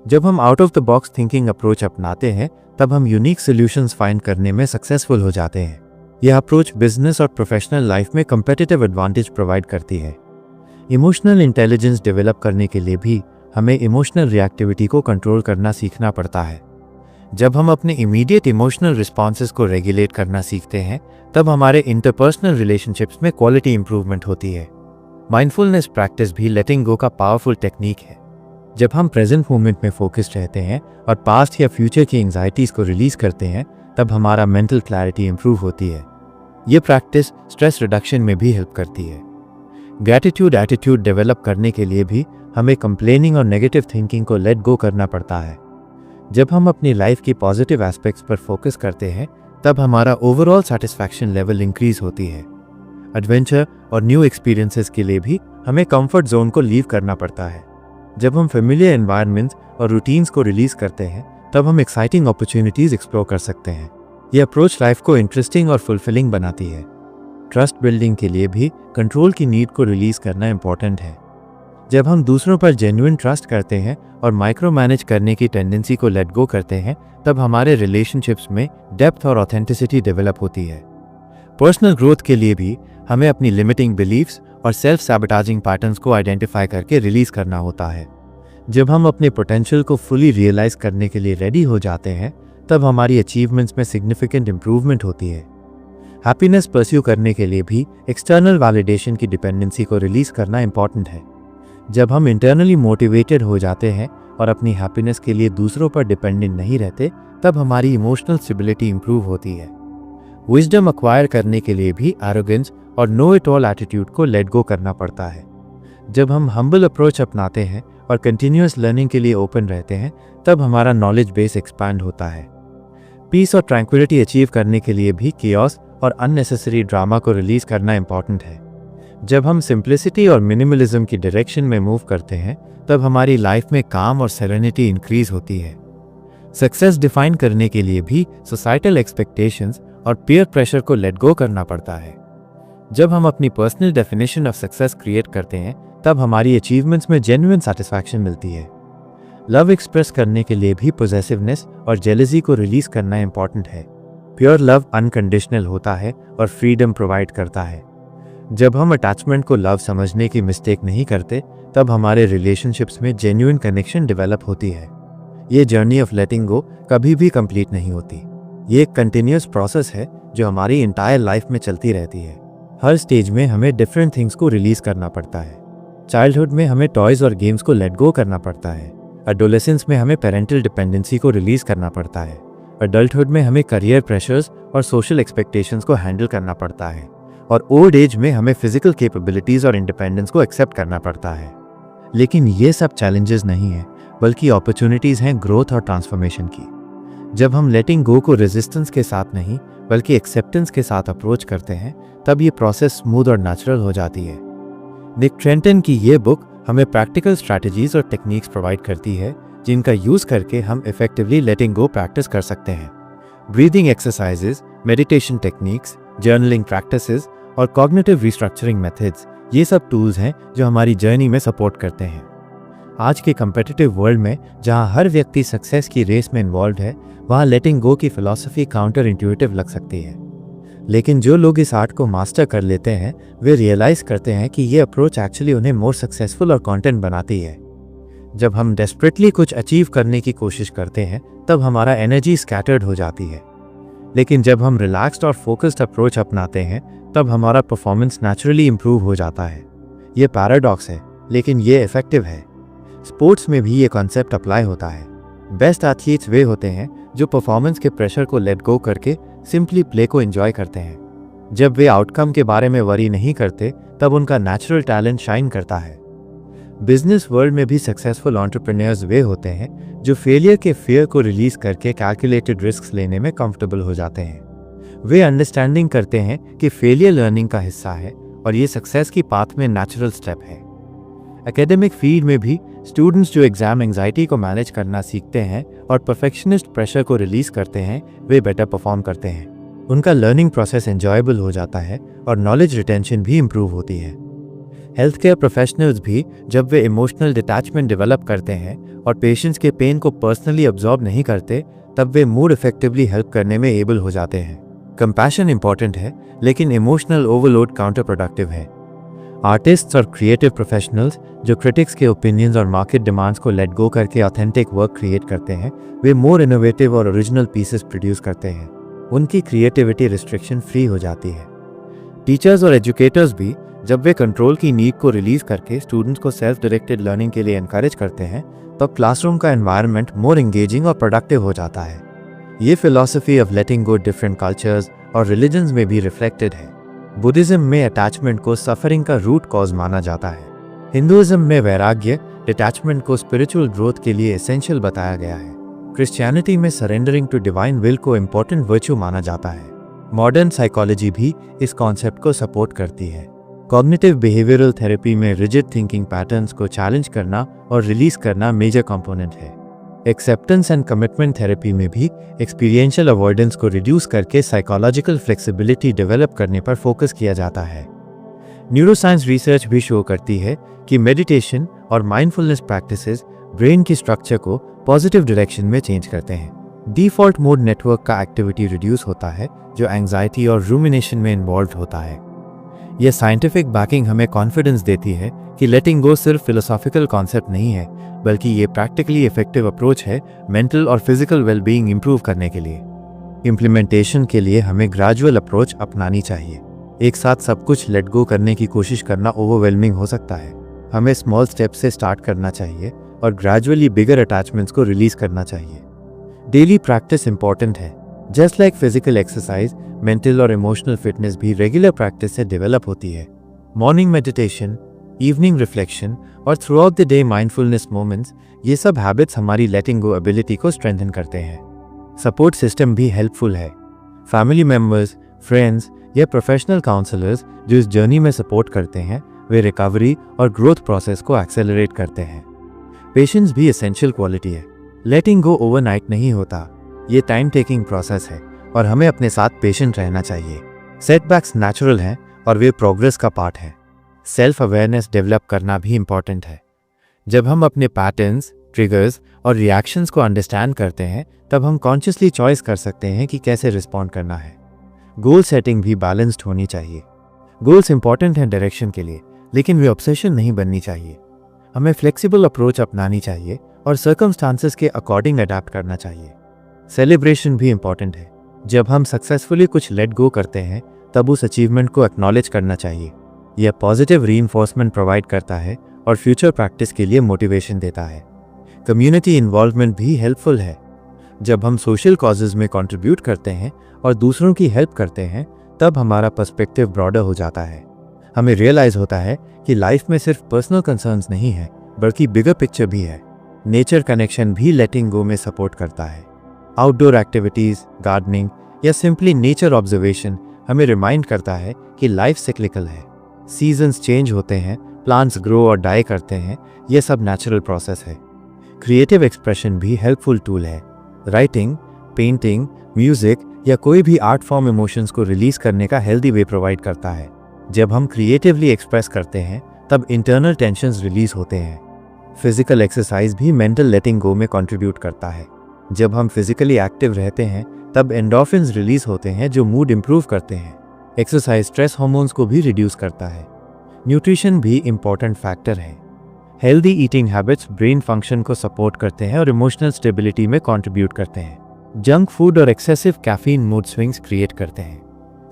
जब हम out of the box thinking approach अपनाते हैं तब हम यूनिक सॉल्यूशंस फाइंड करने में सक्सेसफुल हो जाते हैं। यह अप्रोच बिजनेस और प्रोफेशनल लाइफ में कंपेटिटिव एडवांटेज प्रोवाइड करती है। इमोशनल इंटेलिजेंस डेवलप करने के लिए भी हमें इमोशनल रिएक्टिविटी को कंट्रोल करना सीखना पड़ता है। जब हम अपने इमीडिएट इमोशनल रिस्पॉन्सेस को रेगुलेट करना सीखते हैं, तब हमारे इंटरपर्सनल रिलेशनशिप्स में क्वालिटी इंप्रूवमेंट होती है। माइंडफुलनेस प्रैक्टिस भी लेटिंग गो का पावरफुल टेक्निक है। जब हम प्रेजेंट मोमेंट में फोकस्ड रहते हैं और पास्ट या फ्यूचर की एंजाइटीज को रिलीज करते हैं, तब हमारा मेंटल क्लैरिटी इंप्रूव होती है। ये प्रैक्टिस स्ट्रेस रिडक्शन में भी हेल्प करती है। ग्रैटिट्यूड एटीट्यूड डेवलप करने के लिए भी हमें कंप्लेनिंग और नेगेटिव थिंकिंग को लेट गो करना पड़ता है। जब हम अपनी लाइफ की पॉजिटिव एस्पेक्ट्स पर फोकस करते हैं, तब हमारा ओवरऑल सेटिस्फैक्शन लेवल इंक्रीज होती है। एडवेंचर और न्यू एक्सपीरियंसेस के लिए भी हमें कंफर्ट जोन को लीव करना पड़ता है। जब हम फेमिलियर एनवायरनमेंट्स और रूटीन्स को रिलीज करते हैं, तब हम एक्साइटिंग अपॉर्चुनिटीज एक्सप्लोर कर सकते हैं। यह अप्रोच लाइफ को इंटरेस्टिंग और फुलफिलिंग बनाती है। ट्रस्ट बिल्डिंग के लिए भी कंट्रोल की नीड को रिलीज करना इंपॉर्टेंट है। जब हम दूसरों पर जेन्युइन ट्रस्ट करते हैं और माइक्रो मैनेज करने की टेंडेंसी को लेट गो करते हैं, तब हमारे रिलेशनशिप्स में डेप्थ और ऑथेंटिसिटी डेवलप होती है। पर्सनल ग्रोथ के लिए भी हमें अपनी लिमिटिंग बिलीफ्स और सेल्फ सैबोटेजिंग पैटर्न्स को आइडेंटिफाई करके रिलीज करना होता है। जब हम अपने पोटेंशियल को फुली रियलाइज करने के लिए रेडी हो जाते हैं, तब हमारी अचीवमेंट्स में सिग्निफिकेंट इंप्रूवमेंट होती है। हैप्पीनेस परस्यू करने के लिए भी एक्सटर्नल वैलिडेशन की डिपेंडेंसी को रिलीज करना इंपॉर्टेंट है। जब हम इंटरनली मोटिवेटेड हो जाते हैं और अपनी हैप्पीनेस के लिए दूसरों पर डिपेंडेंट नहीं रहते, तब हमारी इमोशनल स्टेबिलिटी इंप्रूव होती है। विजडम अक्वायर करने के लिए भी एरोगेंस और नो इट ऑल एटीट्यूड को लेट गो करना पड़ता है। जब हम हम्बल अप्रोच अपनाते हैं और कंटिन्यूअस लर्निंग के लिए ओपन रहते हैं, तब हमारा नॉलेज बेस एक्सपैंड होता है। पीस और ट्रैंक्विलिटी अचीव करने के लिए भी कियोस और अननेसेसरी ड्रामा को रिलीज करना इंपॉर्टेंट है। जब हम सिंप्लिसिटी और मिनिमलिज्म की डायरेक्शन में मूव करते हैं, तब हमारी लाइफ में काम और सेरेनिटी इंक्रीज होती है। सक्सेस डिफाइन करने के लिए भी सोसाइटल एक्सपेक्टेशंस और पीयर प्रेशर को लेट गो करना पड़ता है। जब हम अपनी personal definition of success create करते हैं, तब हमारी अचीवमेंट्स में जेन्युइन सेटिस्फैक्शन मिलती है। लव एक्सप्रेस करने के लिए भी पोजेसिवनेस और जेलसी को रिलीज करना इंपॉर्टेंट है। प्योर लव अनकंडीशनल होता है और फ्रीडम प्रोवाइड करता है। जब हम अटैचमेंट को लव समझने की मिस्टेक नहीं करते, तब हमारे रिलेशनशिप्स में जेन्युइन कनेक्शन डेवलप होती है। ये जर्नी ऑफ लेटिंग गो कभी भी कंप्लीट नहीं होती। ये एक कंटिन्यूअस प्रोसेस है जो हमारी इंटायर लाइफ में चलती रहती है। हर स्टेज में हमें डिफरेंट थिंग्स को रिलीज करना पड़ता है। चाइल्डहुड में हमें टॉयज और गेम्स को लेट गो करना पड़ता है। एडोलेसेंस में हमें पेरेंटल डिपेंडेंसी को रिलीज करना पड़ता है। अडल्टहुड में हमें करियर प्रेशर्स और सोशल एक्सपेक्टेशंस को हैंडल करना पड़ता है। और ओल्ड एज में हमें फिजिकल कैपेबिलिटीज और इंडिपेंडेंस को एक्सेप्ट करना पड़ता है। लेकिन ये सब चैलेंजेस नहीं हैं, बल्कि अपॉर्चुनिटीज हैं ग्रोथ और ट्रांसफॉर्मेशन की। जब हम लेटिंग गो को रेजिस्टेंस के साथ नहीं, बल्कि एक्सेप्टेंस के साथ अप्रोच करते हैं, तब ये प्रोसेस स्मूथ और नेचुरल हो जाती है। निक ट्रेंटन की ये बुक हमें प्रैक्टिकल स्ट्रैटेजीज और टेक्निक्स प्रोवाइड करती है, जिनका यूज करके हम इफेक्टिवली लेटिंग गो प्रैक्टिस कर सकते हैं। Breathing exercises, meditation techniques, journaling practices और कॉग्निटिव रिस्ट्रक्चरिंग मेथड्स, ये सब टूल्स हैं जो हमारी जर्नी में सपोर्ट करते हैं। आज के कंपेटिटिव वर्ल्ड में, जहां हर व्यक्ति सक्सेस की रेस में इन्वॉल्व है, वहां लेटिंग गो की फिलॉसफी काउंटर इंट्यूटिव लग सकती है। लेकिन जो लोग इस आर्ट को मास्टर कर लेते हैं, वे रियलाइज करते हैं कि ये अप्रोच एक्चुअली उन्हें मोर सक्सेसफुल और कॉन्टेंट बनाती है। जब हम डेस्परेटली कुछ अचीव करने की कोशिश करते हैं, तब हमारा एनर्जी स्कैटर्ड हो जाती है। लेकिन जब हम रिलैक्स्ड और फोकस्ड अप्रोच अपनाते हैं, तब हमारा परफॉर्मेंस नेचुरली इंप्रूव हो जाता है। ये पैराडॉक्स है, लेकिन ये इफेक्टिव है। स्पोर्ट्स में भी ये कॉन्सेप्ट अप्लाई होता है। बेस्ट एथलीट्स वे होते हैं जो परफॉर्मेंस के प्रेशर को लेट गो करके सिंपली प्ले को एंजॉय करते हैं। जब वे आउटकम के बारे में वरी नहीं करते, तब उनका नेचुरल टैलेंट शाइन करता है। बिजनेस वर्ल्ड में भी सक्सेसफुल एंटरप्रेन्योर्स वे होते हैं जो फेलियर के फियर को रिलीज करके कैलकुलेटेड रिस्क लेने में कंफर्टेबल हो जाते हैं। वे अंडरस्टैंडिंग करते हैं कि फेलियर लर्निंग का हिस्सा है और ये सक्सेस की पाथ में नेचुरल स्टेप है। एकेडमिक फील्ड में भी स्टूडेंट्स जो एग्जाम एंजाइटी को मैनेज करना सीखते हैं और परफेक्शनिस्ट प्रेशर को रिलीज करते हैं, वे बेटर परफॉर्म करते हैं। उनका लर्निंग प्रोसेस एंजॉयबल हो जाता है और नॉलेज रिटेंशन भी इंप्रूव होती है। हेल्थ केयर प्रोफेशनल्स भी जब वे इमोशनल डिटैचमेंट डेवलप करते हैं और पेशेंट्स के पेन को पर्सनली अब्जॉर्ब नहीं करते, तब वे मूड इफेक्टिवली हेल्प करने में एबल हो जाते हैं। कंपैशन इंपॉर्टेंट है, लेकिन इमोशनल ओवरलोड काउंटर प्रोडक्टिव है। आर्टिस्ट्स और क्रिएटिव प्रोफेशनल्स जो क्रिटिक्स के ओपिनियंस और मार्केट डिमांड्स को लेट गो करके ऑथेंटिक वर्क क्रिएट करते हैं, वे मोर इनोवेटिव और ओरिजिनल पीसेस प्रोड्यूस करते हैं। उनकी क्रिएटिविटी रिस्ट्रिक्शन फ्री हो जाती है। टीचर्स और एजुकेटर्स भी जब वे कंट्रोल की नीड को रिलीज करके स्टूडेंट्स को सेल्फ डायरेक्टेड लर्निंग के लिए एनकरेज करते हैं, तब क्लासरूम का एनवायरनमेंट मोर एंगेजिंग और प्रोडक्टिव हो जाता है। ये philosophy of letting go different cultures और रिलीजन्स में भी रिफ्लेक्टेड है। बुद्धिज्म में अटैचमेंट को सफरिंग का रूट कॉज माना जाता है। हिंदुइज्म में वैराग्य डिटैचमेंट को स्पिरिचुअल ग्रोथ के लिए एसेंशियल बताया गया है। क्रिश्चियनिटी में सरेंडरिंग टू डिवाइन विल को इम्पोर्टेंट वर्च्यू माना जाता है। मॉडर्न साइकोलॉजी भी इस कॉन्सेप्ट को सपोर्ट करती है। कॉग्निटिव बिहेवियरल थेरेपी में रिजिड थिंकिंग पैटर्न्स को चैलेंज करना और रिलीज करना मेजर कंपोनेंट है। एक्सेप्टेंस एंड कमिटमेंट थेरेपी में भी एक्सपीरियंशियल अवॉइडेंस को रिड्यूस करके साइकोलॉजिकल फ्लेक्सिबिलिटी डेवलप करने पर फोकस किया जाता है। न्यूरोसाइंस रिसर्च भी शो करती है कि मेडिटेशन और माइंडफुलनेस प्रैक्टिसेस ब्रेन की स्ट्रक्चर को पॉजिटिव डायरेक्शन में चेंज करते हैं। डिफॉल्ट मोड नेटवर्क का एक्टिविटी रिड्यूस होता है, जो एंग्जाइटी और रूमिनेशन में इन्वॉल्व होता है। यह साइंटिफिक बैकिंग हमें कॉन्फिडेंस देती है कि लेटिंग गो सिर्फ फिलोसॉफिकल कॉन्सेप्ट नहीं है, बल्कि ये प्रैक्टिकली इफेक्टिव अप्रोच है मेंटल और फिजिकल वेलबीइंग इंप्रूव करने के लिए। इम्प्लीमेंटेशन के लिए हमें ग्रेजुअल अप्रोच अपनानी चाहिए। एक साथ सब कुछ लेट गो करने की कोशिश करना ओवरवेलमिंग हो सकता है। हमें स्मॉल स्टेप से स्टार्ट करना चाहिए और ग्रेजुअली बिगर अटैचमेंट्स को रिलीज करना चाहिए। डेली प्रैक्टिस इंपॉर्टेंट है। Just like physical exercise, mental और इमोशनल फिटनेस भी रेगुलर प्रैक्टिस से डेवलप होती है। मॉर्निंग मेडिटेशन, इवनिंग रिफ्लेक्शन और through out the day mindfulness moments, ये सब हैबिट्स हमारी लेटिंग गो एबिलिटी को स्ट्रेंथन करते हैं। सपोर्ट सिस्टम भी हेल्पफुल है। फैमिली मेम्बर्स, फ्रेंड्स या प्रोफेशनल काउंसलर्स जो इस जर्नी में सपोर्ट करते हैं, वे रिकवरी और ग्रोथ प्रोसेस को एक्सेलरेट करते हैं। पेशेंस भी एसेंशियल क्वालिटी है। लेटिंग गो ओवरनाइट नहीं होता, ये टाइम टेकिंग प्रोसेस है और हमें अपने साथ पेशेंट रहना चाहिए। सेटबैक्स नेचुरल हैं और वे प्रोग्रेस का पार्ट है। सेल्फ अवेयरनेस डेवलप करना भी इम्पॉर्टेंट है। जब हम अपने पैटर्न्स, ट्रिगर्स और रिएक्शंस को अंडरस्टैंड करते हैं, तब हम कॉन्शियसली चॉइस कर सकते हैं कि कैसे रिस्पॉन्ड करना है। गोल सेटिंग भी बैलेंस्ड होनी चाहिए। गोल्स इंपॉर्टेंट हैं डायरेक्शन के लिए, लेकिन वे ऑब्सेशन नहीं बननी चाहिए। हमें फ्लेक्सिबल अप्रोच अपनानी चाहिए और सर्कमस्टांसेस के अकॉर्डिंग अडैप्ट करना चाहिए। सेलिब्रेशन भी इंपॉर्टेंट है। जब हम सक्सेसफुली कुछ लेट गो करते हैं, तब उस अचीवमेंट को एक्नॉलेज करना चाहिए। यह पॉजिटिव रीइंफोर्समेंट प्रोवाइड करता है और फ्यूचर प्रैक्टिस के लिए मोटिवेशन देता है। कम्युनिटी इन्वॉल्वमेंट भी हेल्पफुल है। जब हम सोशल कॉजेज में कंट्रीब्यूट करते हैं और दूसरों की हेल्प करते हैं, तब हमारा पर्सपेक्टिव ब्रॉडर हो जाता है। हमें रियलाइज होता है कि लाइफ में सिर्फ पर्सनल कंसर्न्स नहीं है, बल्कि बिगर पिक्चर भी है। नेचर कनेक्शन भी लेटिंग गो में सपोर्ट करता है। आउटडोर एक्टिविटीज, गार्डनिंग या सिंपली नेचर ऑब्जर्वेशन हमें रिमाइंड करता है कि लाइफ सिक्लिकल है। सीजन्स चेंज होते हैं, प्लांट्स ग्रो और डाई करते हैं, यह सब नेचुरल प्रोसेस है। क्रिएटिव एक्सप्रेशन भी हेल्पफुल टूल है। राइटिंग, पेंटिंग, म्यूजिक या कोई भी आर्ट फॉर्म इमोशंस को रिलीज करने का हेल्दी वे प्रोवाइड करता है। जब हम क्रिएटिवली एक्सप्रेस करते हैं, तब इंटरनल टेंशन्स रिलीज होते हैं। फिजिकल एक्सरसाइज भी मेंटल लेटिंग गो में कंट्रीब्यूट करता है। जब हम फिजिकली एक्टिव रहते हैं, तब एंडोर्फिन्स रिलीज होते हैं जो मूड इंप्रूव करते हैं। एक्सरसाइज स्ट्रेस हार्मोन्स को भी रिड्यूस करता है। न्यूट्रिशन भी इंपॉर्टेंट फैक्टर है। Healthy eating habits brain function को सपोर्ट करते हैं और इमोशनल स्टेबिलिटी में कंट्रीब्यूट करते हैं। जंक फूड और excessive caffeine mood swings create करते हैं।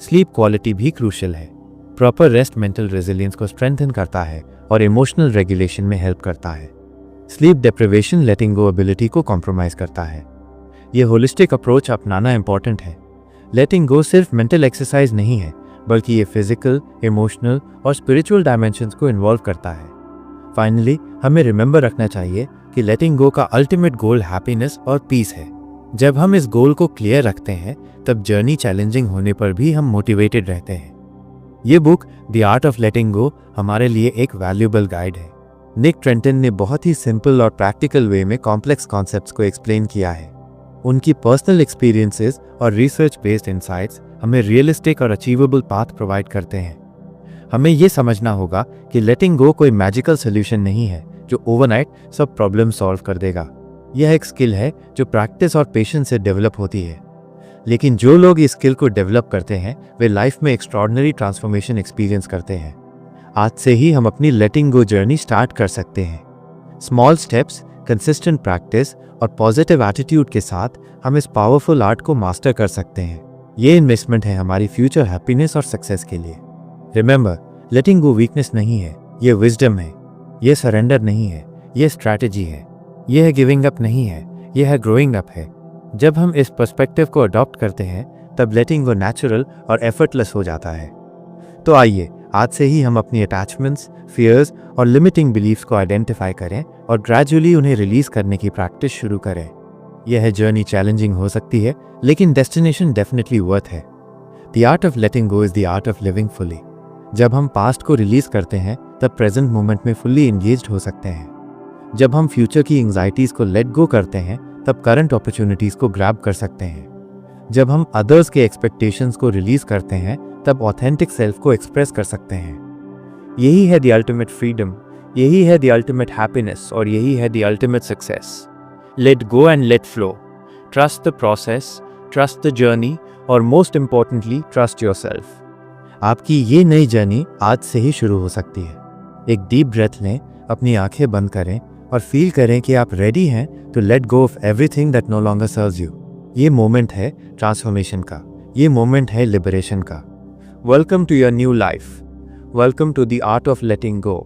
स्लीप क्वालिटी भी क्रूशियल है। प्रॉपर रेस्ट मेंटल रेजिलियंस को स्ट्रेंथन करता है और इमोशनल रेगुलेशन में हेल्प करता है। स्लीप डिप्रिवेशन लेटिंग गो एबिलिटी को कॉम्प्रोमाइज करता है। यह होलिस्टिक अप्रोच अपनाना इंपॉर्टेंट है। लेटिंग गो सिर्फ मेंटल एक्सरसाइज नहीं है, बल्कि ये फिजिकल, इमोशनल और स्पिरिचुअल डायमेंशंस को इन्वॉल्व करता है। फाइनली, हमें रिमेंबर रखना चाहिए कि लेटिंग गो का अल्टीमेट गोल हैप्पीनेस और पीस है। जब हम इस गोल को क्लियर रखते हैं, तब जर्नी चैलेंजिंग होने पर भी हम मोटिवेटेड रहते हैं। ये book the art of letting go हमारे लिए एक वैल्यूएबल गाइड है। निक ट्रेंटन ने बहुत ही सिंपल और प्रैक्टिकल वे में कॉम्प्लेक्स कॉन्सेप्ट्स को एक्सप्लेन किया है। उनकी पर्सनल एक्सपीरियंसेस और रिसर्च बेस्ड इनसाइट्स हमें रियलिस्टिक और अचीवेबल पाथ प्रोवाइड करते हैं। हमें यह समझना होगा कि लेटिंग गो कोई मैजिकल सोल्यूशन नहीं है जो ओवरनाइट सब प्रॉब्लम सॉल्व कर देगा। यह एक स्किल है जो प्रैक्टिस और पेशेंस से डेवलप होती है। लेकिन जो लोग इस स्किल को डेवलप करते हैं वे लाइफ में एक्स्ट्रॉर्डिनरी ट्रांसफॉर्मेशन एक्सपीरियंस करते हैं। आज से ही हम अपनी लेटिंग गो जर्नी स्टार्ट कर सकते हैं। स्मॉल स्टेप्स, कंसिस्टेंट प्रैक्टिस और पॉजिटिव एटीट्यूड के साथ हम इस पावरफुल आर्ट को मास्टर कर सकते हैं। ये इन्वेस्टमेंट है हमारी फ्यूचर हैप्पीनेस और सक्सेस के लिए। रिमेंबर, लेटिंग गो वीकनेस नहीं है, ये विजडम है। ये सरेंडर नहीं है, ये स्ट्रैटेजी है। ये है गिविंग अप नहीं है, ये है ग्रोइंग अप है। जब हम इस पर्सपेक्टिव को अडॉप्ट करते हैं तब लेटिंग गो नेचुरल और एफर्टलेस हो जाता है। तो आइए आज से ही हम अपनी अटैचमेंट्स, फियर्स और लिमिटिंग बिलीफ्स को आइडेंटिफाई करें और ग्रेजुअली उन्हें रिलीज करने की प्रैक्टिस शुरू करें। यह जर्नी चैलेंजिंग हो सकती है, लेकिन डेस्टिनेशन डेफिनेटली वर्थ है। The art of letting go is the art of living fully. जब हम पास्ट को रिलीज करते हैं तब प्रेजेंट मोमेंट में फुल्ली एंगेज्ड हो सकते हैं। जब हम फ्यूचर की एंग्जाइटीज को लेट गो करते हैं तब करंट अपॉर्चुनिटीज को ग्रैब कर सकते हैं। जब हम अदर्स के एक्सपेक्टेशंस को रिलीज करते हैं तब ऑथेंटिक सेल्फ को एक्सप्रेस कर सकते हैं। यही है द अल्टीमेट फ्रीडम, यही है द अल्टीमेट हैप्पीनेस और यही है the ultimate success. Let go and let flow. Trust the process, trust the journey और मोस्ट इंपॉर्टेंटली ट्रस्ट योरसेल्फ। आपकी ये नई जर्नी आज से ही शुरू हो सकती है। एक डीप ब्रेथ लें, अपनी आंखें बंद करें और फील करें कि आप रेडी हैं to let go of everything that no longer serves you. ये मोमेंट है ट्रांसफॉर्मेशन का, ये मोमेंट है लिबरेशन का। Welcome to your new life, welcome to the art of letting go.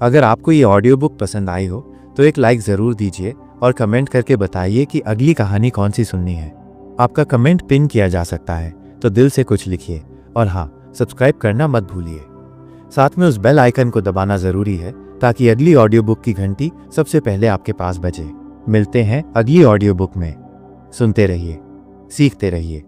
अगर आपको ये ऑडियो बुक पसंद आई हो तो एक लाइक ज़रूर दीजिए और कमेंट करके बताइए कि अगली कहानी कौन सी सुननी है। आपका कमेंट पिन किया जा सकता है, तो दिल से कुछ लिखिए और हाँ, सब्सक्राइब करना मत भूलिए। साथ में उस बेल आइकन को दबाना ज़रूरी है ताकि अगली ऑडियो बुक की घंटी सबसे पहले आपके पास बजे। मिलते हैं अगली ऑडियो बुक में। सुनते रहिए, सीखते रहिए।